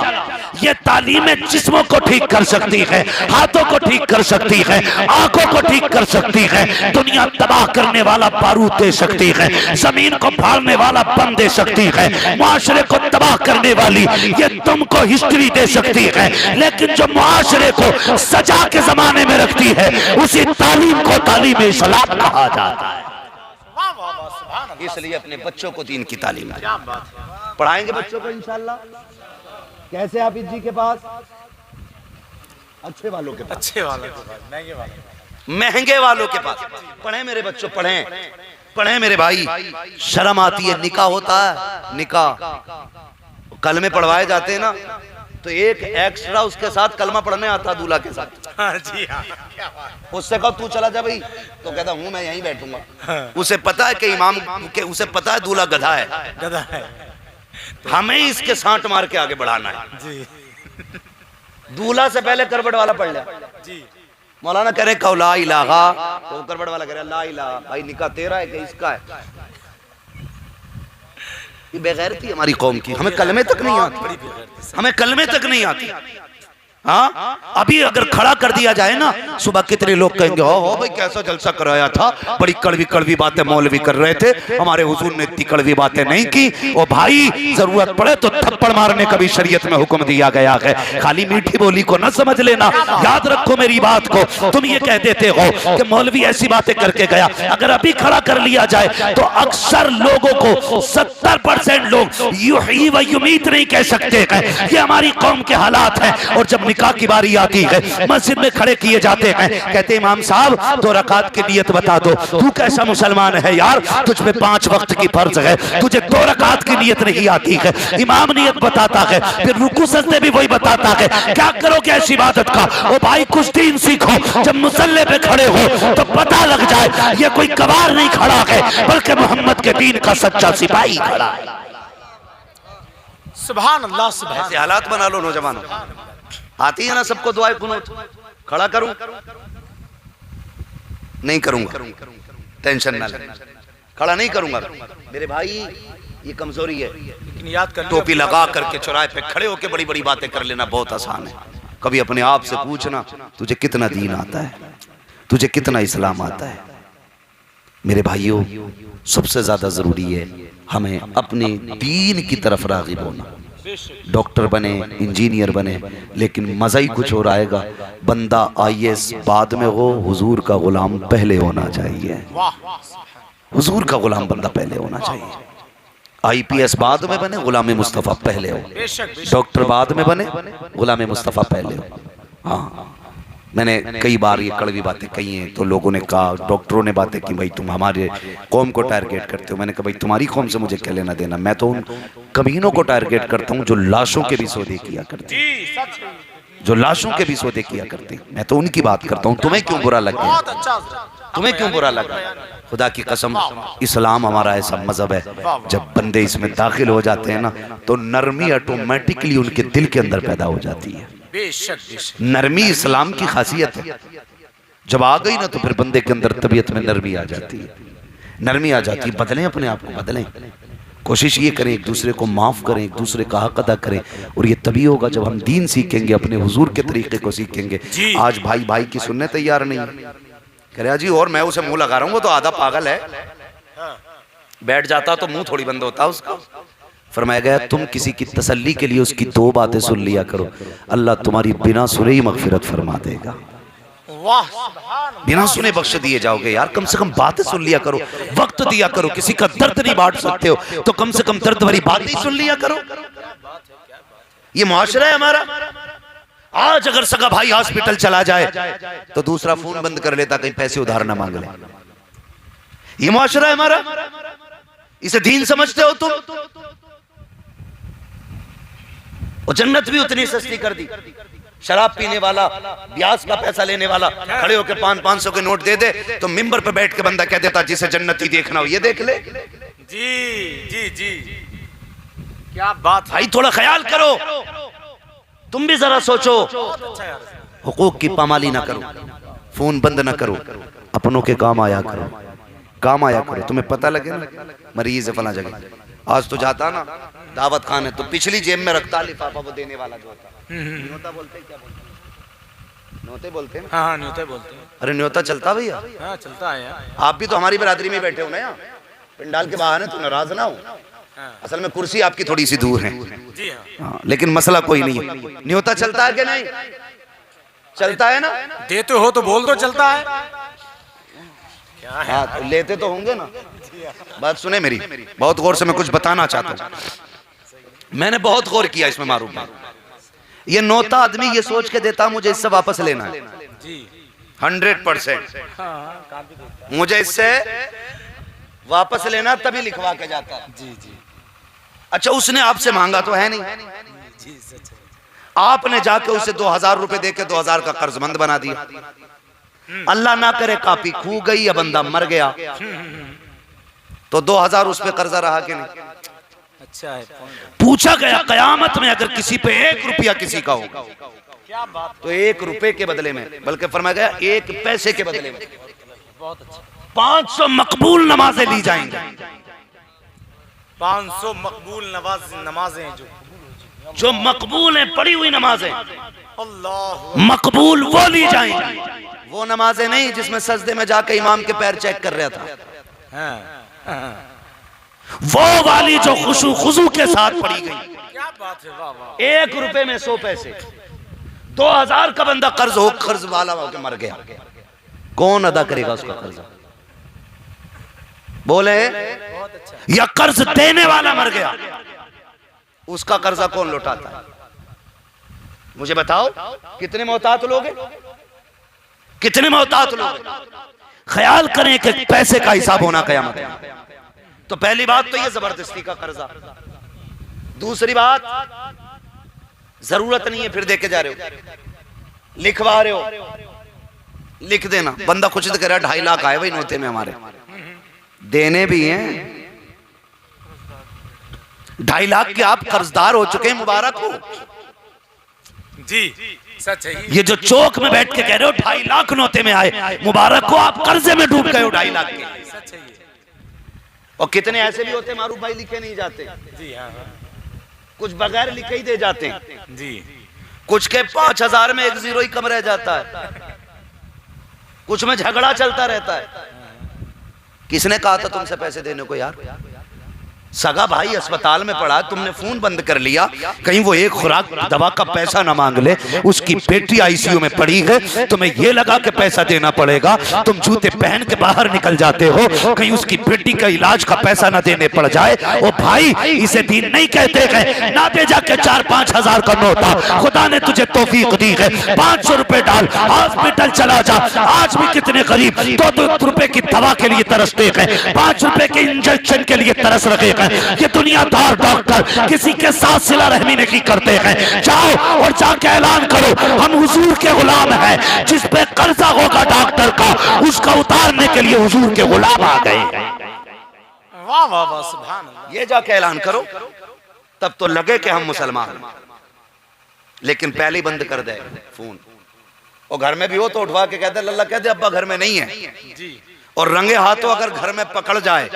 ये तालीमें जिस्मों को ठीक कर सकती है, हाथों को ठीक कर सकती है, आंखों को ठीक कर सकती है, दुनिया तबाह करने वाला बारूद दे सकती है, जमीन को फाड़ने वाला बम दे सकती है, मुआशरे को तबाह करने वाली ये तुमको हिस्ट्री दे सकती है। लेकिन जो मुआशरे को सजा के जमाने में रखती है उसी तालीम को तालीम इस्लाम कहा जाता है। वाह वाह वाह, सुभान अल्लाह। इसलिए अपने बच्चों को दीन की तालीम क्या बात है। पढ़ाएंगे बच्चों को इंशाल्लाह। कैसे हाफिज जी के पास? अच्छे वालों के पास, अच्छे वालों के पास, महंगे वालों के पास, महंगे वालों के पास। पढ़े मेरे बच्चों, पढ़े, पढ़े मेरे भाई। शर्म आती है, निकाह होता है, निकाह कलमे पढ़वाए जाते हैं ना, तो एक एक्स्ट्रा उसके साथ कलमा पढ़ने आता दूल्हा के साथ। हाँ जी हाँ, क्या बात। उससे कहो तू चला जा भाई, तो कहता हूँ मैं यहीं बैठूंगा। उसे पता है कि इमाम के, उसे पता है दूल्हा गधा है, गधा है, हमें इसके सांट मार के आगे बढ़ाना है। जी दूल्हा से पहले करबट वाला पढ़ लिया। जी, मौलाना कह रहे कहो ला इलाहा, तो करबट वाला कह रहा ला इलाहा। भाई निकाह तेरा है कि इसका है? ये बेगैरती हमारी कौम की, हमें कलमे तक नहीं आती, हमें कलमे तक नहीं आती, हाँ, अभी अगर खड़ा कर दिया जाए ना, सुबह कितने लोग कहेंगे हो भाई कैसा जलसा कराया था, बड़ी कड़वी कड़वी बातें मौलवी कर रहे थे, हमारे हुजूर ने इतनी कड़वी बातें नहीं की। ओ भाई, जरूरत पड़े तो थप्पड़ मारने का भी शरीयत में हुक्म दिया गया है, खाली मीठी बोली को न समझ लेना। याद रखो मेरी बात को। तुम ये कह देते हो कि मौलवी ऐसी बातें करके गया, अगर अभी खड़ा कर लिया जाए तो अक्सर लोगों को 70% लोग युही व युमीत नहीं कह सकते हैं। ये हमारी कौम के हालात हैं। और जब निकाह की बारी आती है, मस्जिद में खड़े किए जाते हैं, कहते इमाम साहब 2 रकात की नियत बता दो। तू कैसा मुसलमान है यार, तुझ पे 5 वक्त की फर्ज है, तुझे 2 रकात की नियत नहीं आती है। इमाम नियत बताता है, फिर रुकू सजदे भी वही बताता है, क्या करोगे ऐसी इबादत का। ओ भाई, कुछ दीन सीखो। जब मुसल्ले पे खड़े हो तो पता लग जाए ये कोई कबार नहीं खड़ा है, बल्कि मोहम्मद के दीन का सच्चा सिपाही खड़ा है। सुभान अल्लाह, सुभान। ऐसे हालात बना लो नौजवानों। आती है ना सबको दुआए कुनूत, खड़ा करूं नहीं करूंगा, टेंशन ना ले, खड़ा नहीं करूंगा मेरे भाई, ये कमजोरी है। लेकिन याद कर, टोपी लगा करके चौराहे पे खड़े होकर बड़ी बड़ी बातें कर लेना बहुत आसान है। कभी अपने आप से पूछना, तुझे कितना दीन आता है, तुझे कितना इस्लाम आता है। मेरे भाइयों, सबसे ज्यादा जरूरी है हमें अपने दीन की तरफ राग़िब होना। डॉक्टर बने, इंजीनियर बने, लेकिन मजा ही कुछ और आएगा। बंदा IAS बाद में हो, हुजूर का गुलाम पहले होना चाहिए। हुजूर का गुलाम बंदा पहले होना चाहिए। IPS बाद में बने, गुलाम मुस्तफ़ा पहले हो। डॉक्टर बाद में बने, गुलाम मुस्तफ़ा पहले हो। हाँ, मैंने कई बार ये कड़वी बातें कही हैं, तो लोगों ने कहा, डॉक्टरों ने बातें की, भाई तुम हमारे कौम को टारगेट करते हो। मैंने कहा भाई तुम्हारी कौम से मुझे क्या लेना देना, मैं तो उन कमीनों को टारगेट करता हूँ जो लाशों के भी सौदे किया करते हैं, जो लाशों के भी सौदे किया करते हैं। मैं तो उनकी बात करता हूँ। तुम्हें क्यों बुरा लग गया, तुम्हें क्यों बुरा लगा। खुदा की कसम, इस्लाम हमारा ऐसा मजहब है, जब बंदे इसमें दाखिल हो जाते हैं ना, तो नरमी ऑटोमेटिकली उनके दिल के अंदर पैदा हो जाती है। बेशक बेशक, नरमी इस्लाम की खासियत है। जब आ गई ना तो फिर बंदे के अंदर तबीयत में नरमी आ जाती है, नरमी आ जाती है। बदलें अपने आप को, बदलें, कोशिश ये करें एक दूसरे को माफ करें, एक दूसरे का हक अदा करें। और ये तभी होगा जब हम दीन सीखेंगे, अपने हुजूर के तरीके को सीखेंगे। आज भाई भाई की सुनने तैयार नहीं है, कह रहा जी और मैं उसे मुंह लगा रहा हूँ, वो तो आधा पागल है, बैठ जाता तो मुंह थोड़ी बंद होता उसका। फरमाया गया तुम किसी की तसल्ली के लिए उसकी 2 बातें सुन लिया करो, अल्लाह तुम्हारी बिना सुने ही मगफिरत फरमा देगा। वाह, बिना सुने बख्श दिए जाओगे। यार कम से कम बातें सुन लिया करो, वक्त दिया करो। किसी का दर्द नहीं बांट सकते हो तो कम से कम दर्द भरी बातें सुन लिया करो। ये मुआशरा है हमारा। आज अगर सगा भाई हॉस्पिटल चला जाए तो दूसरा फोन बंद कर लेता, कहीं पैसे उधार ना मांग ले। ये मुआशरा है हमारा। इसे दीन समझते हो तुम? और जन्नत भी उतनी सस्ती कर दी। शराब पीने वाला, ब्याज का पैसा लेने वाला खड़े होकर 500 के नोट दे दे तो मिंबर पे बैठ के बंदा कह देता जिसे जन्नती देखना हो ये देख ले। जी जी जी, क्या बात। भाई थोड़ा ख्याल करो, तुम भी जरा सोचो। हुकूक की पामाली ना करो, फोन बंद ना करो, अपनों के काम आया करो, काम आया करो। तुम्हें पता लगे ना मरीज है फला जगह, आज तो जाता ना दावत खाने तो पिछली जेब में रखता लिफाफा वो देने वाला जो होता। न्योता बोलते क्या बोलते? न्योते बोलते हैं। हाँ, न्योते बोलते हैं। अरे न्योता चलता भैया? हाँ, चलता है यार। आप भी तो हमारी बरादरी में बैठे हो ना, यहाँ पंडाल के बाहर है, तो नाराज ना हो। असल में कुर्सी आपकी थोड़ी सी दूर है। जी हाँ, लेकिन मसला कोई नहीं है। न्योता चलता है कि नहीं? चलता है ना? देते हो तो बोल दो चलता है। हाँ, तो लेते तो होंगे ना। बात सुने मेरी, बहुत गौर से मैं कुछ बताना चाहता हूँ। मैंने बहुत गौर किया इसमें मारूफ में। ये नौता आदमी ये सोच के देता मुझे इससे वापस लेना है 100%। मुझे इससे वापस लेना तभी लिखवा के जाता है। जी जी। अच्छा, उसने आपसे मांगा तो है नहीं, आपने जाके उसे 2000 रुपए देके 2000 का कर्जमंद बना दिया। अल्लाह ना करे कापी खू गई या बंदा मर गया तो 2000 उस पे कर्जा रहा कि नहीं? अच्छा है। पूछा गया कयामत में अगर किसी पे 1 रुपया किसी का होगा क्या बात। तो 1 रुपए के बदले में, बल्कि फरमाया गया 1 पैसे के बदले में बहुत अच्छा। 500 मकबूल नमाजें ली जाएंगी। 500 मकबूल नमाजें जो मकबूल हैं, पढ़ी हुई नमाजें अल्लाह मकबूल वो ली जाएंगी, वो नमाजें नहीं जिसमें सजदे में जाकर इमाम के पैर चेक कर रहा था, वो वाली जो खुशू खुजू के साथ पड़ी गई। क्या बात है, वाह वाह। 1 रुपए में 100 पैसे, 2000 का बंदा कर्ज वाला होकर मर गया, कौन अदा करेगा उसका कर्ज? बोले, या कर्ज देने वाला मर गया, उसका कर्जा कौन लौटाता है? मुझे बताओ, कितने मोहतात लोग हैं, कितने मोहतात लोग हैं? ख्याल करें कि पैसे का हिसाब होना कयामत में। तो पहली बात तो ये जबरदस्ती का कर्जा, दूसरी बात जरूरत नहीं है फिर दे के जा रहे हो, लिखवा रहे हो, लिख देना। बंदा कुछ तो कह रहा 2.5 लाख आए भाई नोते में हमारे, देने भी हैं 2.5 लाख के आप कर्जदार हो चुके हैं, मुबारक हो जी, सच है। ये जो चौक में बैठ के कह रहे हो 2.5 लाख नोते में आए, मुबारक हो, आप कर्जे में डूब गए हो 2.5 लाख के। सच है ये। और कितने ऐसे भी होते हैं मारूफ भाई, लिखे नहीं जाते, जी हाँ हाँ। कुछ बगैर लिखे ही दे जाते हैं, जी कुछ के 5000 में 1 0 ही कम रह जाता है, कुछ में झगड़ा चलता रहता है। किसने कहा था तुमसे पैसे देने को यार? सगा भाई अस्पताल में पड़ा, तुमने फोन बंद कर लिया, कहीं वो एक खुराक दवा का पैसा ना मांग ले, उसकी बेटी आईसीयू में पड़ी है, तुम्हें ये लगा के पैसा देना पड़ेगा, तुम जूते पहन के बाहर निकल जाते हो, कहीं उसकी बेटी का इलाज का पैसा ना देने पड़ जाए। ओ भाई, इसे दीन नहीं कहते हैं, ना दे जाके 4-5 हजार का नोटा, खुदा ने तुझे तौफीक दी है, 500 रुपए डाल, हॉस्पिटल चला जा। आज भी कितने गरीब 2-2 रुपए की दवा के लिए तरसते हैं, 5 रुपए के इंजेक्शन के लिए तरस रहे हैं। ये दुनियादार डॉक्टर किसी के साथ सिला रहमी नहीं करते हैं। जाओ और जाके ऐलान करो, हम हुजूर के गुलाम हैं, जिस पे कर्जा होगा डॉक्टर का, उसका उतारने के लिए हुजूर के गुलाम आ गए। वाह वाह वाह, सुभान अल्लाह। ये जाके ऐलान करो, तब तो लगे कि हम मुसलमान हैं। लेकिन पहले ही बंद कर दे फोन, और घर में भी हो तो उठवा के कहते लल्ला कहते अब्बा घर में नहीं है जी। और रंगे हाथों अगर घर में पकड़ जाए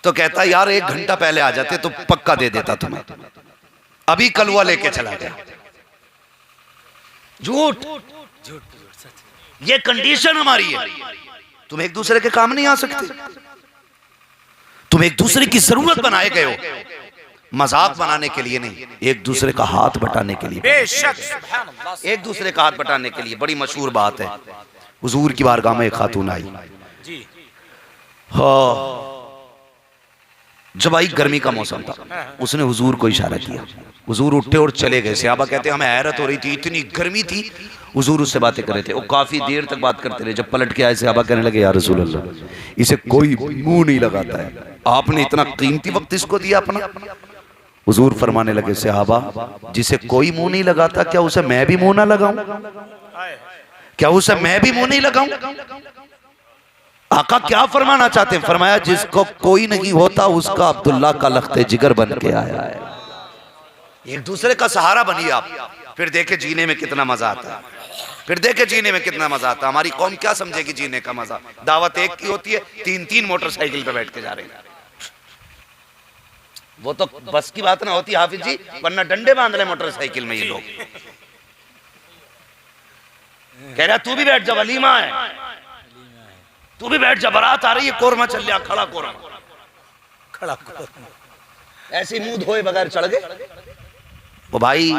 तो कहता यार 1 घंटा पहले आ जाते तो पक्का दे देता तुम्हें, अभी कलवा लेके चला गया। झूठ झूठ सच। ये कंडीशन हमारी है। तुम एक दूसरे के काम नहीं आ सकते, तुम एक दूसरे की जरूरत बनाए गए हो, मजाक बनाने के लिए नहीं, एक दूसरे का हाथ बटाने के लिए। बेशक, सुभान अल्लाह। एक दूसरे का हाथ बटाने के लिए। बड़ी मशहूर बात है, हुजूर की बारगाह में एक खातून आई, जी हाँ जब आई गर्मी का मौसम था, उसने हुजूर को इशारा किया, हुजूर उठे और चले गए। सहाबा कहते हैं हमें हैरत हो रही थी, इतनी गर्मी थी, हुजूर उससे बातें कर रहे थे, वो काफी देर तक बात करते रहे। जब पलट के आए सहाबा कहने लगे या रसूल अल्लाह, इसे कोई मुंह नहीं लगाता है, आपने इतना कीमती वक्त इसको दिया अपना। हुजूर फरमाने लगे सहाबा, जिसे कोई मुंह नहीं लगाता, क्या उसे मैं भी मुंह ना लगाऊं? क्या उसे मैं भी मुंह नहीं लगाऊं? आका क्या फरमाना चाहते हैं? फरमाया जिसको कोई नहीं होता उसका अब्दुल्ला का लख्ते जिगर बन के आया है। एक दूसरे का सहारा बनिए आप, फिर देखे जीने में कितना मजा आता है, फिर देखे जीने में कितना मजा आता है। हमारी कौम क्या समझेगी जीने का मजा? दावत एक की होती है, 3-3 मोटरसाइकिल पे बैठ के जा रहे हैं। वो तो बस की बात ना होती हाफिज जी, वरना डंडे बांध रहे मोटरसाइकिल में ये लोग। कह रहा तू भी बैठ जा, वलीमा है, तू भी बैठ जा, बारात आ रही है, कोरमा चल लिया, खड़ा कोरमा, खड़ा कोरमा। ऐसे मुंह धोए बगैर चढ़ गए। वो भाई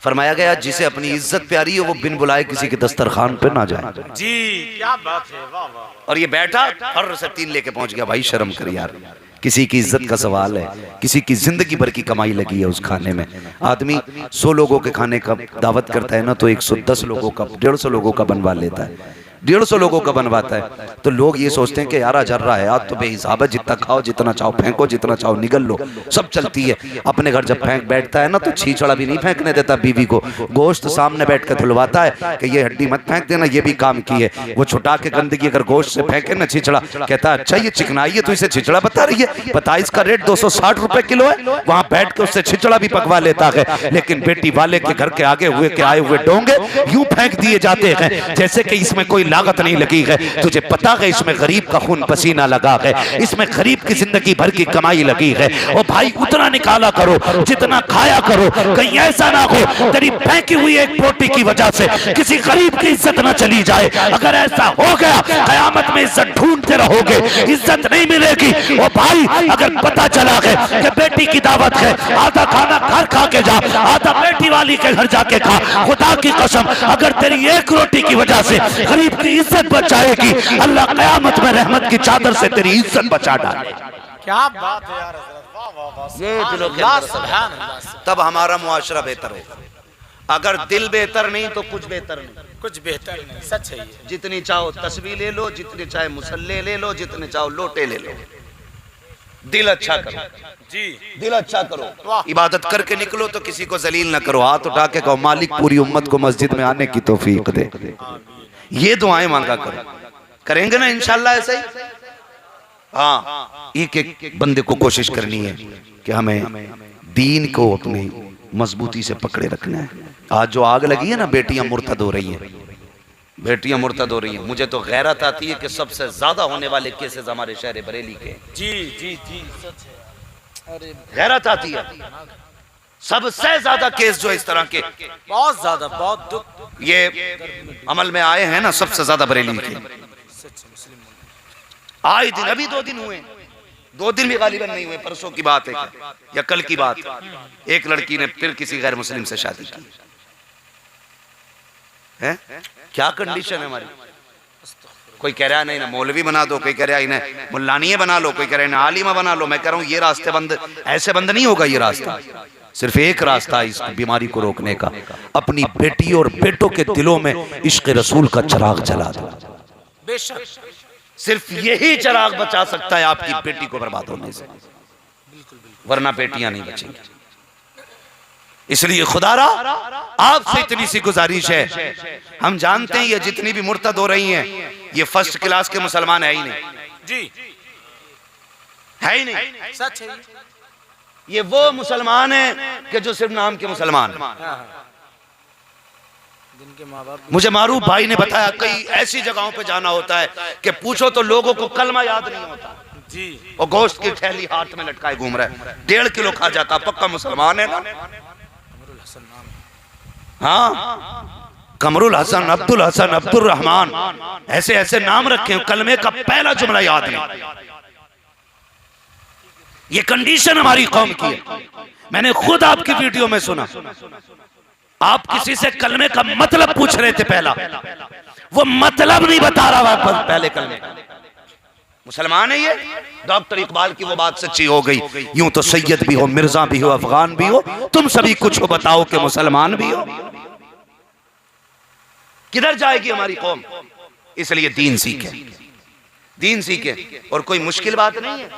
फरमाया गया जिसे अपनी इज्जत प्यारी हो वो बिन बुलाए किसी के दस्तरखान पे ना जाए। जी क्या बात है, वाह वाह। और ये बैठा हर से 3 लेके पहुंच गया। भाई शर्म कर यार, किसी की इज्जत का सवाल है, किसी की जिंदगी भर की कमाई लगी है उस खाने में। आदमी 100 लोगों के खाने का दावत करता है ना, तो 110 लोगों का 150 लोगों का बनवा लेता है, 150 लोगों का बनवाता है। तो लोग ये सोचते हैं कि यार जर्रा है, आज तो बेहिसाब है, जितना खाओ, जितना चाहो फेंको, जितना चाहो निगल लो, सब चलती है। अपने घर जब फेंक बैठता है ना तो छीछड़ा भी नहीं फेंकने देता बीवी को, गोश्त सामने बैठ कर धुलवाता है कि ये हड्डी मत फेंक देना, ये भी काम की है। वो छुटा के गंदगी अगर गोश्त से फेंके ना छीछड़ा, कहता है अच्छा ये चिकनाई है तो इसे छिछड़ा बता रही है, पता इसका रेट 260 रुपए किलो है। वहां बैठ के उससे छिछड़ा भी पकवा लेता है। लेकिन बेटी वाले के घर के आगे हुए के आए हुए डोंगे यूं फेंक दिए जाते हैं जैसे कि इसमें कोई लागत नहीं लगी है। तुझे पता है इसमें गरीब का खून पसीना लगा है, इसमें गरीब की जिंदगी भर की कमाई लगी है। और भाई उतना निकाला करो जितना खाया करो, कहीं ऐसा ना हो तेरी फेंकी हुई एक रोटी की वजह से किसी गरीब की इज्जत ना चली जाए। अगर ऐसा हो गया कयामत में इज्जत ढूंढते रहोगे, इज्जत नहीं मिलेगी। और भाई अगर पता चला है कि बेटी की दावत है, आधा खाना घर खा के जा, आधा बेटी वाली के घर जाके खा, खुदा की कसम अगर तेरी एक रोटी की वजह से गरीब की इज्जत बचाएगी, अल्लाह कयामत में रहमत की चादर से तेरी इज्जत बचा डालेगा। क्या बात है यार हजरत, वाह वाह वाह, ये दिलों के अल्लाह अंदर सुभान अल्लाह। तब हमारा मुआशरा बेहतर होगा। अगर दिल बेहतर नहीं तो कुछ बेहतर नहीं। कुछ बेहतर नहीं, सच है ये। जितनी चाहो तस्बीह ले लो, जितने चाहे मुसल्ले ले लो, जितने चाहो लोटे ले लो। दिल अच्छा करो जी, दिल अच्छा करो, वाह। इबादत करके निकलो तो किसी को जलील ना करो। हाथ उठा के कहो मालिक पूरी उम्मत को मस्जिद में आने की तौफीक दे। ये दुआएं मांगा करो, करेंगे ना इंशाल्लाह ऐसे ही। हाँ, एक एक बंदे को कोशिश करनी है कि हमें दीन को अपनी मजबूती से पकड़े रखना है। आज जो आग लगी है ना, बेटियां मुर्तद हो रही हैं, बेटियां मुर्तद हो रही हैं। मुझे तो गैरत आती है कि सबसे ज्यादा होने वाले केसेस हमारे शहर बरेली के। जी जी जी, सच है। अरे गैरत आती है, सबसे ज्यादा केस जो इस तरह के बहुत ज्यादा, बहुत दुख ये अमल में आए हैं ना, सबसे ज्यादा बरेली के। सच है। मुस्लिम आए दिन, अभी 2 दिन हुए, 2 दिन भी गालिबन नहीं हुए। परसों की बात है या कल की बात, एक लड़की ने फिर किसी गैर मुस्लिम से शादी की है। क्या कंडीशन है हमारी। कोई कह रहा है नहीं ना मौलवी बना दो, कोई कह रहा है इन्हें मुल्लानिये बना लो, कोई कह रहा है ना आलिमा बना लो। मैं कह रहा हूं ये रास्ते बंद, ऐसे बंद नहीं होगा ये रास्ता। सिर्फ एक रास्ता है इस बीमारी को रोकने का, अपनी बेटी और बेटों के दिलों में इश्क रसूल का चिराग जला दो। बेशक, सिर्फ यही चिराग बचा सकता है आपकी बेटी को बर्बाद होने से, वरना बेटियां नहीं बचेंगी। इसलिए खुदारा आपसे इतनी सी गुजारिश है, हम जानते हैं ये जितनी भी मुर्तद हो रही हैं ये फर्स्ट क्लास के मुसलमान है ही नहीं जी, है ही नहीं। सच है। ये वो मुसलमान है कि जो सिर्फ नाम के मुसलमान है। जिनके माँ बाप, मुझे मारूफ भाई ने बताया कई ऐसी जगहों पे जाना होता है कि पूछो तो लोगों को कलमा याद नहीं होता जी, और गोश्त की थैली हाथ में लटकाए घूम रहा है, 1.5 किलो खा जाता, पक्का मुसलमान है ना। कमरुल हसन नाम, हाँ, कमरुल हसन, अब्दुल हसन, अब्दुल रहमान, ऐसे ऐसे नाम रखे हैं, कलमे का पहला जुमला याद नहीं। ये कंडीशन हमारी कौम की है। मैंने खुद आपकी वीडियो में सुना, आप किसी से कलमे का मतलब पूछ रहे थे, पहला वो मतलब नहीं बता रहा था पहले कलमे का। मुसलमान है ये। डॉक्टर इकबाल की वो बात सच्ची हो गई, यूं तो सैयद भी हो, मिर्जा भी हो, अफगान भी हो, तुम सभी कुछ हो बताओ कि मुसलमान भी हो। किधर जाएगी हमारी कौम। इसलिए दीन सीखे, दीन सीखे। और कोई मुश्किल बात नहीं है,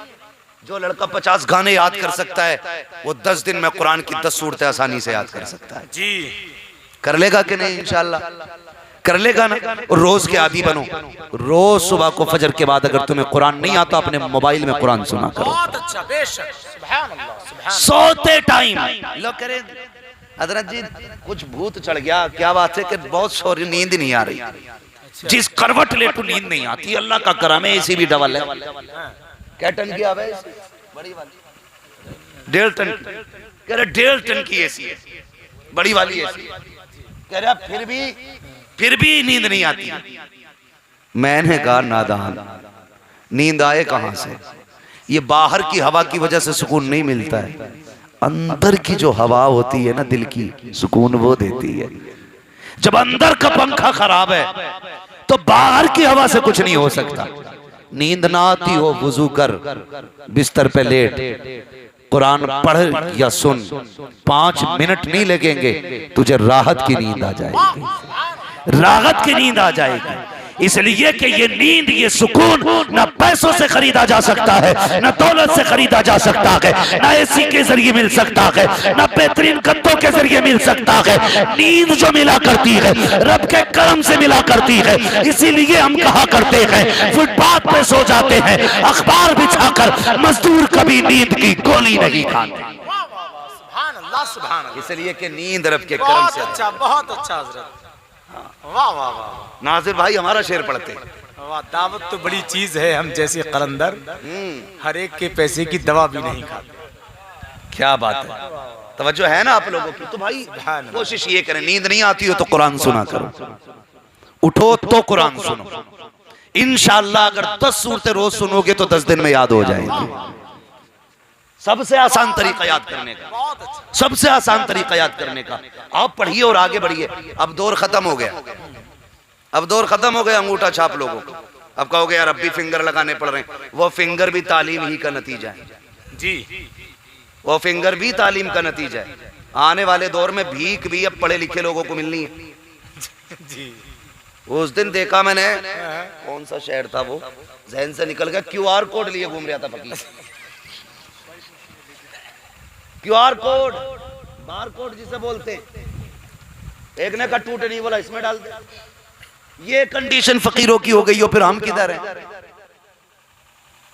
जो लड़का 50 गाने याद कर सकता है वो 10 दिन में कुरान की 10 सूरतें आसानी से याद कर सकता है। जी, कर लेगा कि नहीं, इंशाल्लाह कर लेगा ना। रोज के आदी बनो, रोज सुबह को फजर के बाद अगर तुम्हें कुरान नहीं आता अपने मोबाइल में कुरान सुना करो। बहुत अच्छा, बेशक, सुभान अल्लाह, सुभान सोते टाइम लो करे हजरत जी कुछ भूत चढ़ गया, क्या बात है कि बहुत सॉरी नींद नहीं आ रही, जिस करवट ले तो नींद नहीं आती। अल्लाह का करम है, एसी भी डबल है। क्या टन की आवे? बड़ी वाली 1.5 टन, कह रहे 1.5 टन की एसी है, बड़ी वाली एसी। कह रहा फिर भी नींद नहीं आती। मैंने कहा नादान, नींद आए कहां से। ये बाहर की हवा की वजह से सुकून नहीं मिलता है, अंदर की जो हवा होती है ना दिल की, सुकून वो देती है। जब अंदर का पंखा खराब है तो बाहर की हवा से कुछ नहीं हो सकता। नींद ना आती हो, वुजू कर, बिस्तर पे लेट, कुरान पढ़ या सुन, 5 मिनट नहीं लगेंगे तुझे राहत की नींद आ जाएगी, राहत की नींद आ जाएगी। इसलिए कि ये नींद, ये सुकून ना पैसों से खरीदा जा सकता है, ना दौलत से खरीदा जा सकता है, ना एसी के जरिए मिल सकता है, ना बेहतरीन गद्दों के जरिए मिल सकता है। नींद जो मिला करती है रब के करम से मिला करती है। इसीलिए हम कहा करते हैं फुटपाथ पे सो जाते हैं अखबार बिछाकर, मजदूर कभी नींद की गोली नहीं खाते। सुभान अल्लाह, सुभान अल्लाह। इसलिए कि नींद रब के करम से। अच्छा, बहुत अच्छा हजरत। वाह वाह वाह नाजिर भाई हमारा शेर पढ़ते। वाह, दावत तो बड़ी चीज है, हम जैसे कलंदर हर एक के पैसे की दवा भी नहीं खाते। क्या बात है, तवज्जो है ना आप लोगों की। तो भाई कोशिश ये करें, नींद नहीं आती हो तो कुरान सुना करो, उठो तो कुरान सुनो। इंशाअल्लाह अगर 10 सूरतें रोज सुनोगे तो 10 दिन में याद हो जाएंगी। सबसे आसान तरीका याद करने का, सबसे आसान तरीका याद करने का, आप पढ़िए और आगे बढ़िए। अब दौर खत्म हो गया, अब दौर खत्म हो गया अंगूठा छाप लोगों को। अब कहोगे यार अब भी फिंगर लगाने पड़ रहे हैं, वो फिंगर भी तालीम ही का नतीजा है जी, वो फिंगर भी तालीम का नतीजा है। आने वाले दौर में भीख भी अब पढ़े लिखे लोगों को मिलनी है जी। उस दिन देखा मैंने, कौन सा शहर था वो, जहन से निकल गया, QR कोड लिए घूम रहा था फकीर। QR कोड, बार कोड जिसे बोलते हैं, एक ने का टूटे नहीं बोला इसमें डाल दे। ये कंडीशन फकीरों की हो गई हो, फिर हम किधर हैं?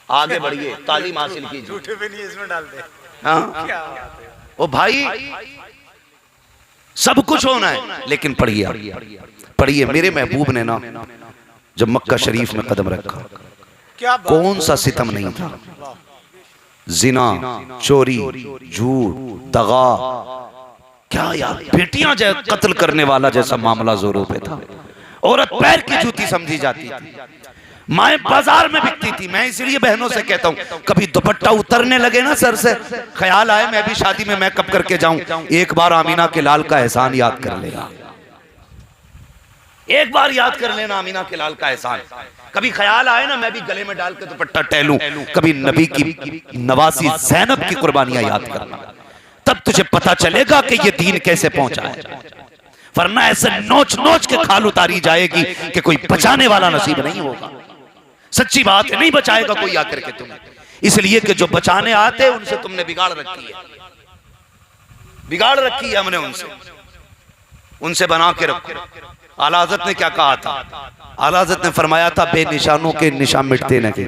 आगे बढ़िए, तालीम हासिल कीजिए। झूठे भी नहीं इसमें डाल दे। हाँ क्या बात है। ओ भाई, सब कुछ होना है, लेकिन पढ़िए पढ़िए। मेरे महबूब ने ना जब मक्का शरीफ में कदम रखा, क्या बात, कौन सा सितम नहीं था, जिना, चोरी, झूठ, दगा, क्या यार, बेटियां कत्ल करने वाला जैसा मामला जोरों पे था। औरत पैर की जूती समझी जाती थी, माएं बाजार में बिकती थी। मैं इसलिए बहनों से कहता हूं, कभी दुपट्टा उतरने लगे ना सर से, ख्याल आए मैं भी शादी में मेकअप करके जाऊं, एक बार आमीना के लाल का एहसान याद कर लेना, एक बार याद कर लेना आमीना के लाल का एहसान। कभी ख्याल आए ना मैं भी गले में डाल के दुपट्टा टहलूं, कभी नबी की नवासी ज़ैनब की कुर्बानियां याद करना, तब तुझे पता चलेगा कि ये दीन कैसे पहुंचा है। वरना ऐसे नोच नोच के खाल उतारी जाएगी कि कोई बचाने वाला नसीब नहीं होगा। सच्ची बात है, नहीं बचाएगा कोई आकर के तुम्हें, इसलिए कि जो बचाने आते उनसे तुमने बिगाड़ रखी है, बिगाड़ रखी है हमने उनसे, उनसे बना के रखो। आला हज़रत ने क्या कहा था? आला हज़रत ने फरमाया था, बेनिशानों के निशान मिटते नहीं,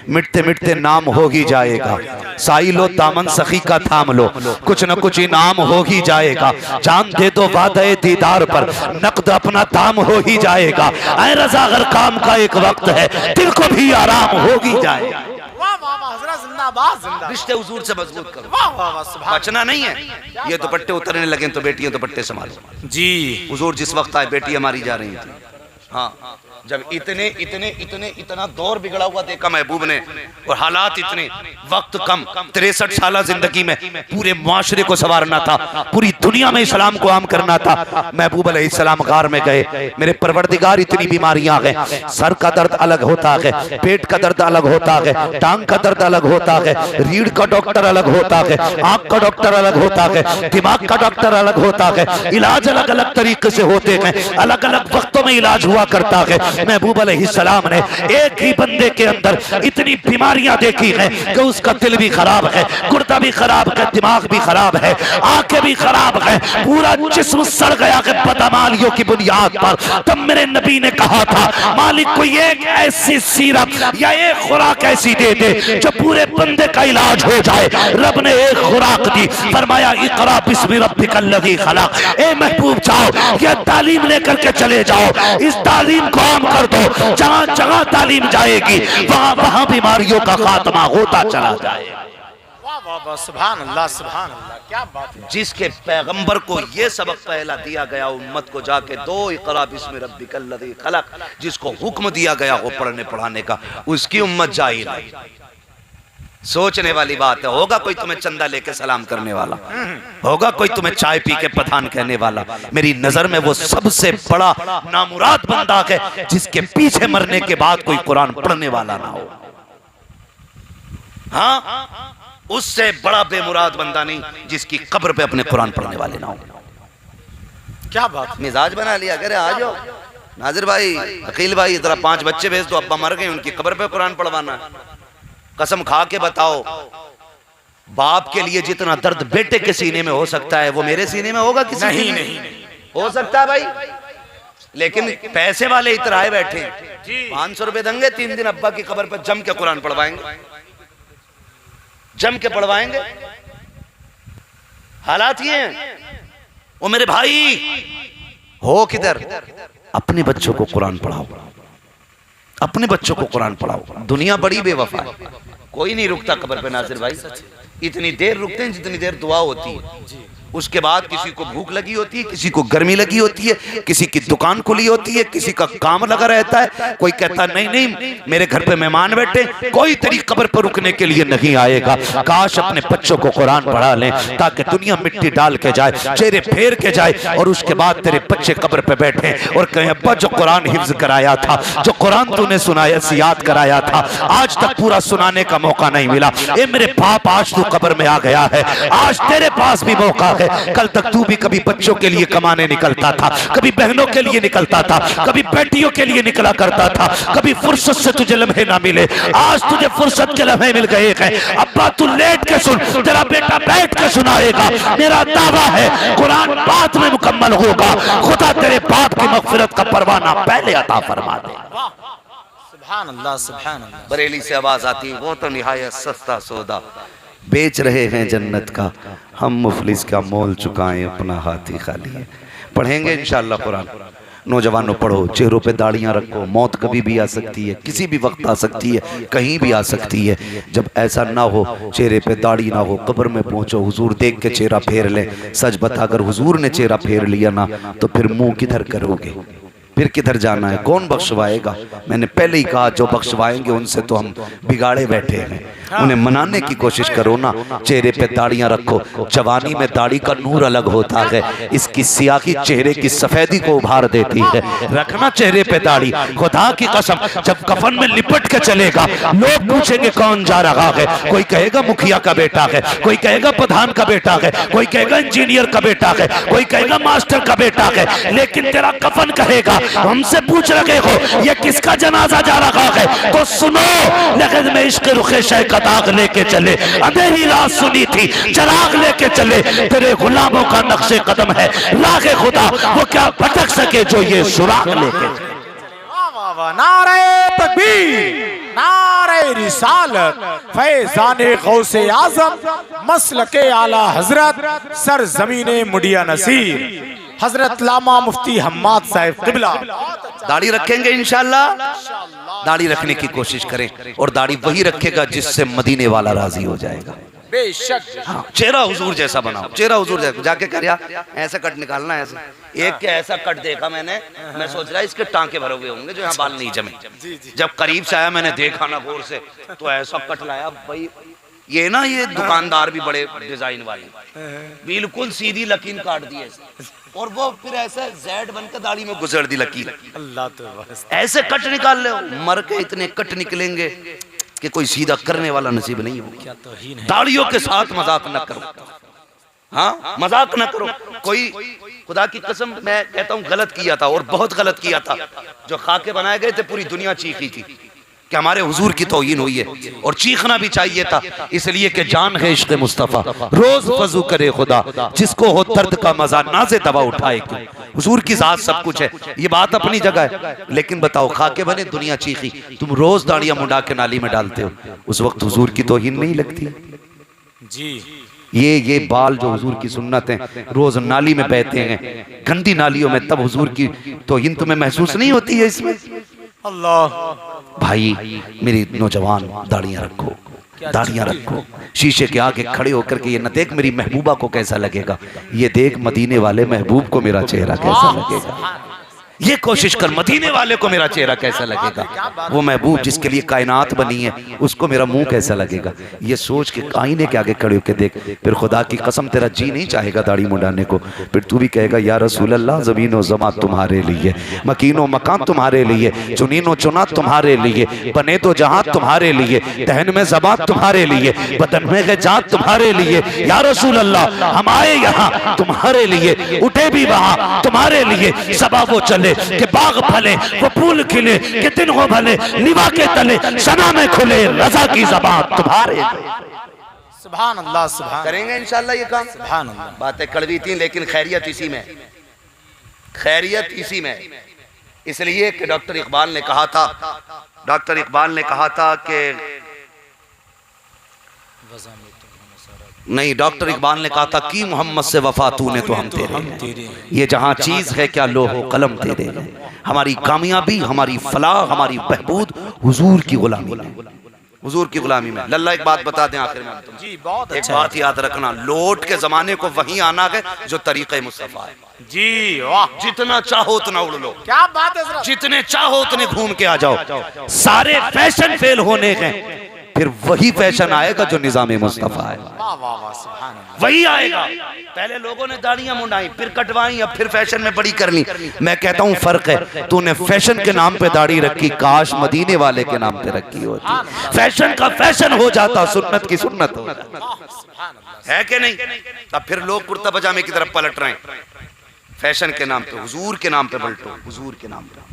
मिटते मिटते नाम हो ही जाएगा। साई लो दामन सखी का थाम लो, कुछ न कुछ इनाम हो ही जाएगा। जान दे दो वादे दीदार पर, नकद अपना दाम हो ही जाएगा। ऐ रज़ा अगर काम का एक वक्त है, दिल को भी आराम हो ही जाएगा। वाह वाह वाह, हज़रत जिंदाबाद जिंदाबाद। रिश्ते हुजूर से मजबूत करो, वाह वाह वाह, सुभान बचना नहीं है। ये दुपट्टे उतरने लगे तो बेटियां दुपट्टे संभालो जी। हुजूर जिस वक्त आए बेटियां मारी जा रही थी, हाँ, जब इतने इतने इतने इतना दौर बिगड़ा हुआ देखा महबूब ने, और हालात इतने, वक्त कम, 63 साल जिंदगी में पूरे मुआशरे को संवारना था, पूरी दुनिया में इस्लाम को आम करना था। महबूब अलैहिस्सलाम गार में गए, मेरे परवरदिगार इतनी बीमारियां गए, सर का दर्द अलग होता है, पेट का दर्द अलग होता है, टांग का दर्द अलग होता है, रीढ़ का डॉक्टर अलग होता है, आंख का डॉक्टर अलग होता है, दिमाग का डॉक्टर अलग होता है, इलाज अलग अलग तरीके से होते हैं, अलग अलग वक्तों में इलाज हुआ करता है। महबूब अलैहिस्सलाम ने एक ही बंदे के अंदर इतनी बीमारियां देखी हैं कि उसका दिल भी खराब है, गुर्दा भी खराब है, दिमाग भी खराब है, आंखें भी खराब है, पूरा जिस्म सड़ गया है बदमालियों की बुनियाद पर। तब मेरे नबी ने कहा था, मालिक कोई एक ऐसी सीरप या एक खुराक ऐसी दे दे जो पूरे बंदे का इलाज हो जाए। रब ने एक खुराक दी, फरमाया इक़रा बिस्मि रब्बिकल लज़ी खलक़। ए महबूब जाओ, ये तालीम लेकर के चले जाओ, इस तालीम को आम कर दो, जहां जहां तालीम जाएगी वहां वहां बीमारियों का खात्मा होता चला जाएगा। वाह वाह वाह, सुभान अल्लाह सुभान अल्लाह, क्या बात है। जिसके पैगंबर को ये सबक पहला दिया गया उम्मत को जाके दो, इक़रा बिस्मि रब्बिकल लज़ी खलक़, जिसको हुक्म दिया गया हो पढ़ने पढ़ाने का, उसकी उम्मत जाहिल है। सोचने वाली बात है, होगा कोई तुम्हें चंदा लेके सलाम करने वाला, होगा कोई तुम्हें चाय पी के पठान कहने वाला। मेरी नजर में वो सबसे बड़ा नामुराद बंदा है जिसके पीछे मरने के बाद कोई कुरान पढ़ने वाला ना हो। हाँ, उससे बड़ा बेमुराद बंदा नहीं जिसकी कब्र पे अपने कुरान पढ़ने वाले ना हो। क्या बात। मिजाज बना लिया, अरे आ जाओ नाजिर भाई, अकील भाई, इधर 5 बच्चे भेज दो, अब्बा मर गए, उनकी कब्र पे कुरान पढ़वाना है। कसम खा के बताओ, बाप के लिए जितना दर्द बेटे के सीने में हो सकता है वो मेरे सीने में होगा किसी? नहीं नहीं नहीं हो सकता है भाई, लेकिन पैसे वाले इतराए बैठे, 500 रुपए देंगे, 3 दिन अब्बा की कब्र पर जम के कुरान पढ़वाएंगे, जम के पढ़वाएंगे। हालात ये हैं। ओ मेरे भाई, हो किधर? अपने बच्चों को कुरान पढ़ाओ, अपने बच्चों को कुरान पढ़ाओ। दुनिया बड़ी बेवफा है, कोई नहीं रुकता कब्र पे नासिर भाई। इतनी देर रुकते हैं जितनी देर दुआ होती है। उसके बाद किसी को भूख लगी होती है, किसी को गर्मी लगी होती है, किसी की दुकान खुली होती है, किसी का काम लगा रहता है। कोई कहता नहीं नहीं मेरे घर पे मेहमान बैठे, कोई तेरी कब्र पर रुकने के लिए नहीं आएगा। काश अपने बच्चों को कुरान पढ़ा लें ताकि दुनिया मिट्टी डाल के जाए, चेहरे फेर के जाए, और उसके बाद तेरे बच्चे कब्र पे बैठे और कहें अब्बा जो कुरान हिफ्ज कराया था, जो कुरान तूने सुनाया याद कराया था, आज तक पूरा सुनाने का मौका नहीं मिला। ए मेरे बाप आज तू कब्र में आ गया है, आज तेरे पास भी मौका है। कल तक तू भी कभी बच्चों के लिए कमाने निकलता था, कभी बहनों के लिए निकलता था, कभी बेटियों के लिए निकला करता था, कभी फुर्सत से तुझे लम्हे ना मिले, आज तुझे फुर्सत के लम्हे मिल गए हैं। अब्बा तू लेट के सुन, तेरा बेटा बैठ के सुनाएगा। मेरा दावा है कुरान बाद में मुकम्मल होगा। खुदा तेरे बाप की मगफिरत का परवाना पहले अता फरमा दे। सुभान अल्लाह, सुभान अल्लाह। बरेली से आवाज आती है, वो तो निहायत सस्ता सौदा बेच रहे हैं जन्नत का, हम मुफलिस का मोल चुकाएं अपना हाथी खाली है। पढ़ेंगे इंशाअल्लाह कुरान। नौजवानों पढ़ो, चेहरों पे दाढ़ियां रखो, मौत कभी भी आ सकती है, किसी भी वक्त आ सकती है, कहीं भी आ सकती है। जब ऐसा ना हो, चेहरे पे दाढ़ी ना हो, कब्र में पहुंचो, हुजूर देख के चेहरा फेर ले। सच बता, अगर हुजूर ने चेहरा फेर लिया ना तो फिर मुंह किधर करोगे, फिर किधर जाना है, कौन बख्शवाएगा? मैंने पहले ही कहा जो बख्शवाएंगे उनसे तो हम बिगाड़े बैठे हैं। उन्हें मनाने की कोशिश करो ना। चेहरे पे दाढ़ियां रखो, जवानी में दाढ़ी का नूर अलग होता है, इसकी सियाही चेहरे की सफेदी को उभार देती है। रखना चेहरे पे दाढ़ी, खुदा की कसम जब कफन में लिपट के चलेगा लोग पूछेंगे कौन जा रहा है। कोई कहेगा मुखिया का बेटा है, कोई कहेगा प्रधान का बेटा है, कोई कहेगा इंजीनियर का बेटा है, कोई कहेगा मास्टर का बेटा है, लेकिन तेरा कफन कहेगा हमसे पूछ रहे हो ये किसका जनाजा जा रहा है, तो सुनो लेकिन मैं इश्क रुखे शय का दाग लेके चले, अंधेरी रात सुनी थी चराग लेके चले, तेरे गुलामों का नक्शे कदम है रागे खुदा, वो क्या भटक सके जो ये सुराग लेके। नारे तकबीर, नारे रिसालत, फैज़ाने गौसे आज़म, मसलके आला हजरत, सर ज़मीने मुडिया नसीर हजरत लामा मुफ्ती हम्माद साहिब क़िबला। दाढ़ी रखेंगे इंशाअल्लाह, दाढ़ी रखने की कोशिश करें, और दाढ़ी वही रखेगा जिससे मदीने वाला राजी हो जाएगा। बेशक। हाँ, चेहरा हुजूर जैसा बनाओ, चेहरा हुजूर जैसा। जाके कर यार ऐसा कट निकालना, ऐसे एक के ऐसा कट देखा मैंने, मैं सोच रहा इसके टांके भरे हुए होंगे जो यहाँ बाल नहीं जमे। जब करीब से आया मैंने देखा ना गौर से, तो ऐसा कट लाया भाई। ये ना ये दुकानदार भी बड़े डिजाइन वाले, बिल्कुल सीधी लकीर काट दी ऐसे, और वो फिर ऐसे जेड बनकर दाढ़ी में गुजर दी लकीर। अल्लाह तो ऐसे कट निकाल ले, मर के इतने कट निकलेंगे कि कोई सीधा करने वाला नसीब नहीं हो। दाढ़ियों के साथ मजाक न करो, हाँ मजाक न करो। कोई खुदा की कसम मैं कहता हूँ गलत किया था, और बहुत गलत किया था। जो खाके बनाए गए थे पूरी दुनिया चीखी थी कि हमारे हुजूर की तौहीन हुई है, और चीखना भी चाहिए था, इसलिए कि जान है इश्क़ मुस्तफ़ा, रोज वजू करे खुदा, जिसको हो दर्द का मजा नाज़े दवा उठाए क्यों। हुजूर की जात सब कुछ है, ये बात अपनी जगह है, लेकिन बताओ खाके बने दुनिया चीखी, तुम रोज दाढ़ियां मुंडा के नाली में डालते हो, उस वक्त हुजूर की तौहीन नहीं लगती जी। ये बाल जो हुजूर की सुन्नत है, रोज नाली में बहते हैं, गंदी नालियों में, तब हुजूर की तौहीन तुम्हें महसूस नहीं होती है इसमें? अल्लाह भाई मेरी नौजवान दाढ़ियां रखो, दाढ़ियां रखो। शीशे के आगे खड़े होकर के ये न देख मेरी महबूबा को कैसा लगेगा, ये देख मदीने वाले महबूब को मेरा चेहरा कैसा लगेगा। ये कोशिश कर मदीने वाले को मेरा चेहरा कैसा लगेगा, वो महबूब जिसके लिए कायनात बनी है उसको मेरा मुंह कैसा लगेगा। ये सोच के आईने के आगे खड़े होकर देख, फिर खुदा की कसम तेरा जी नहीं चाहेगा दाढ़ी मुंडाने को, फिर तू भी कहेगा या रसूल अल्लाह ज़मीन व ज़मा तुम्हारे लिए, मकीन व मकान तुम्हारे लिए, चुनीन व चुना तुम्हारे लिए, बने तो जहां तुम्हारे लिए, दहन में ज़बात तुम्हारे लिए, बदन में गजात तुम्हारे लिए। या रसूल अल्लाह हम आए यहाँ तुम्हारे लिए, उठे भी वहाँ तुम्हारे लिए, सबा वो चले के बाग फले, वो फूल खिले के दिन हो भले, निभा के तले सना में खुले, रजा की ज़बान तुम्हारे। सुभान अल्लाह, सुभान। करेंगे इंशाअल्लाह ये काम। सुभान अल्लाह। बातें कड़वी थी लेकिन खैरियत इसी में, खैरियत इसी में। इसलिए कि डॉक्टर इकबाल ने कहा था, डॉक्टर इकबाल ने कहा था कि नहीं, डॉक्टर इकबाल ने कहा था कि मोहम्मद से वफा तूने तो हम तेरे हैं। ये जहां चीज है क्या लोहो कलम तेरे हैं। हमारी कामयाबी, हमारी फलाह, हमारी बहबूद हुजूर की गुलामी में, हुजूर की गुलामी में। लल्ला एक बात बता दें आखिर में जी, बहुत एक अच्छा बात याद रखना, लौट के जमाने को वही आना है जो तरीक़े मुस्तफ़ा है। जी, वाह, जितना चाहो उतना उड़ लो, क्या बात है हज़रत। जितने चाहो उतने घूम के आ जाओ। सारे फैशन फेल होने हैं, फिर वही फैशन आएगा जो निज़ाम मुस्तफ़ा है। वाह वाह वाह, सुभान अल्लाह। वही आएगा। पहले लोगों ने दाढ़ियां मुंडाई, फिर कटवाई, अब फिर फैशन में बड़ी कर ली। मैं कहता हूं फर्क है, तूने फैशन के नाम पे दाढ़ी रखी, काश मदीने वाले के नाम पे रखी होती। फैशन का फैशन हो जाता, सुन्नत की सुन्नत हो जाती। है कि नहीं? तब फिर लोग कुर्ता पजामे की तरफ पलट रहे हैं। फैशन के नाम पे, हुजूर के नाम पे पलटो, हुजूर के नाम पे।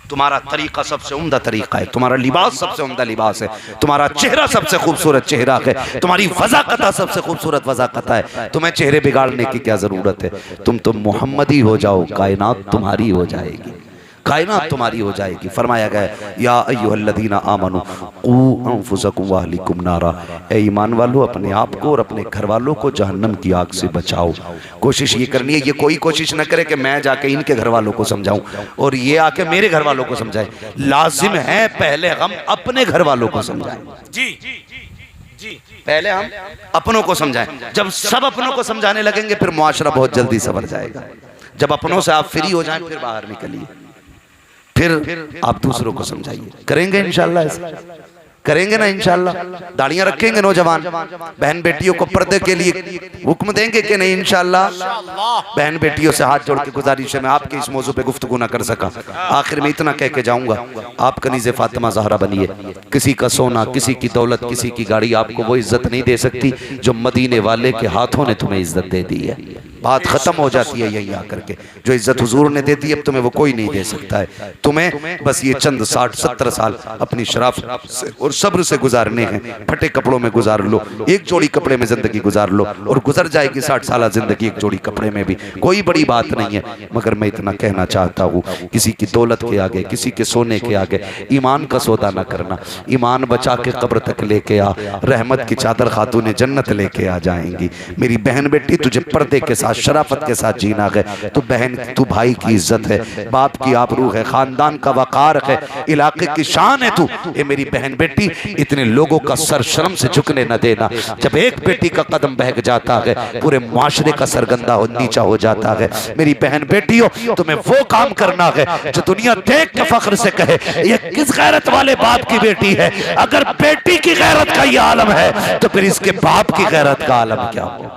तुम्हारा तरीका सबसे उम्दा तरीका है, तुम्हारा लिबास सबसे उम्दा लिबास है, तुम्हारा चेहरा सबसे खूबसूरत चेहरा है, तुम्हारी वज़ाक़त सबसे खूबसूरत वज़ाक़त है। तुम्हें चेहरे बिगाड़ने की क्या जरूरत है? तुम तो मोहम्मदी हो जाओ, कायनात तुम्हारी हो जाएगी, कायनात तुम्हारी हो जाएगी। फरमाया गया या अय्युहल्लज़ीना आमनू क़ू अनफुसकुम व अहलिकुम नारा, ए ईमान वालों अपने आप को और अपने घर वालों को जहन्नम की आग से बचाओ। कोशिश ये करनी है, ये कोई कोशिश न करे कि मैं जाके इनके घर वालों को समझाऊं और ये आके मेरे घर वालों को समझाए। लाजिम है पहले हम अपने घर वालों को समझाएं। जी जी, पहले हम अपनों को समझाएं। जब सब अपनों को समझाने लगेंगे फिर मुआशरा बहुत जल्दी संवर जाएगा। जब अपनों से आप फ्री हो जाएं फिर बाहर निकलिए, फिर आप दूसरों को समझाइए। करेंगे इंशाल्लाह, ऐसा करेंगे ना इंशाल्लाह। दाढ़ियां रखेंगे नौजवान, बहन बेटियों को पर्दे के लिए हुक्म देंगे कि नहीं इंशाल्लाह। बहन बेटियों से हाथ जोड़ के गुजारिश है, मैं आपके इस मौजू पे गुफ्तगू ना कर सका। आखिर में इतना कह के जाऊंगा, आप कनीज़े फातिमा ज़हरा बनिए। किसी का सोना, किसी की दौलत, किसी की गाड़ी आपको वो इज्जत नहीं दे सकती जो मदीने वाले के हाथों ने तुम्हें इज्जत दे दी है। बात खत्म हो जाती है यहीं आकर के। जो इज्जत हुजूर ने दे दी अब तुम्हें वो कोई नहीं दे सकता है। तुम्हें बस ये चंद 60-70 साल अपनी शराफत से और सब्र से गुजारने हैं। फटे कपड़ों में गुजार लो, एक जोड़ी कपड़े में जिंदगी गुजार लो और गुजर जाएगी 60 साल जिंदगी एक जोड़ी कपड़े में भी, कोई बड़ी बात नहीं है। मगर मैं इतना कहना चाहता हूँ, किसी की दौलत के आगे, किसी के सोने के आगे ईमान का सौदा न करना। ईमान बचा के कब्र तक लेके आ, रहमत की चादर खातूने जन्नत लेके आ जाएंगी। मेरी बहन बेटी तुझे पर्दे के साथ, शराफत के साथ जीना है। तू बहन, तू भाई की इज्जत है, बाप की आबरू है, खानदान का वकार है, इलाके की शान है तू। ये मेरी बहन बेटी, इतने लोगों का सर शर्म से झुकने न देना। जब एक बेटी का कदम बहक जाता है पूरे माशरे का सरगंदा हो नीचा हो जाता है। मेरी बहन बेटियों, तुम्हें वो काम करना है जो दुनिया देख के फख्र से कहे ये किस गैरत वाले बाप की बेटी है। अगर बेटी की गैरत का ये आलम है तो फिर इसके बाप की गैरत का आलम क्या हो।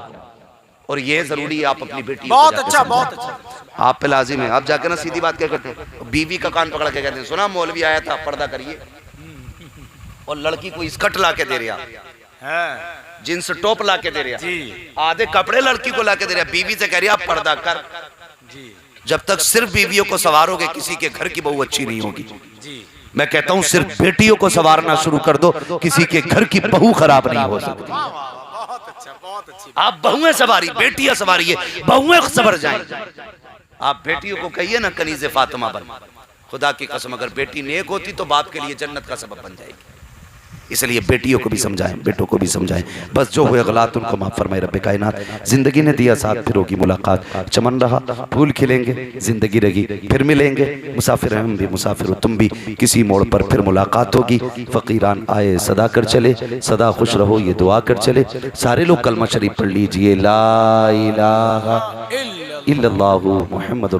और ये जरूरी है आप अपनी बेटी, बहुत अच्छा, बहुत अच्छा। आप पे लाजिम है। आप जाकर ना सीधी बात क्या करते हैं, बीवी का कान पकड़ के कहते हैं सुना मौलवी आया था पर्दा करिए, और लड़की को स्कर्ट ला के दे रहा, जींस टॉप ला के दे रहा, आधे कपड़े लड़की को ला के दे रहा, बीवी से कह रही आप पर्दा कर। जब तक सिर्फ बीवियों को संवारोगे किसी के घर की बहू अच्छी नहीं होगी। मैं कहता हूँ सिर्फ बेटियों को संवारना शुरू कर दो, किसी के घर की बहू खराब नहीं हो सकती। आप बहुएं सवारी, बेटियां सवारिए, बहुएं सवर जाएं। आप बेटियों को कहिए ना कनीज़े फातिमा बन। खुदा की कसम अगर बेटी नेक होती तो बाप के लिए जन्नत का सबब बन जाएगी। इसलिए बेटियों को भी समझाएं, बेटों को भी समझाएं। बस जो हुए गलत उनको माफ फरमाए रब्बे कायनात। जिंदगी ने दिया साथ, फिर होगी मुलाकात। चमन रहा, फूल खिलेंगे, जिंदगी रही, फिर मिलेंगे। मुसाफिर हम भी, मुसाफिर तुम भी, किसी मोड़ पर फिर मुलाकात होगी। फकीरान आए सदा कर चले, सदा खुश रहो ये दुआ कर चले। सारे लोग कलमा शरीफ पढ़ लीजिए, ला इलाहा इल्लल्लाहु मुहम्मदुर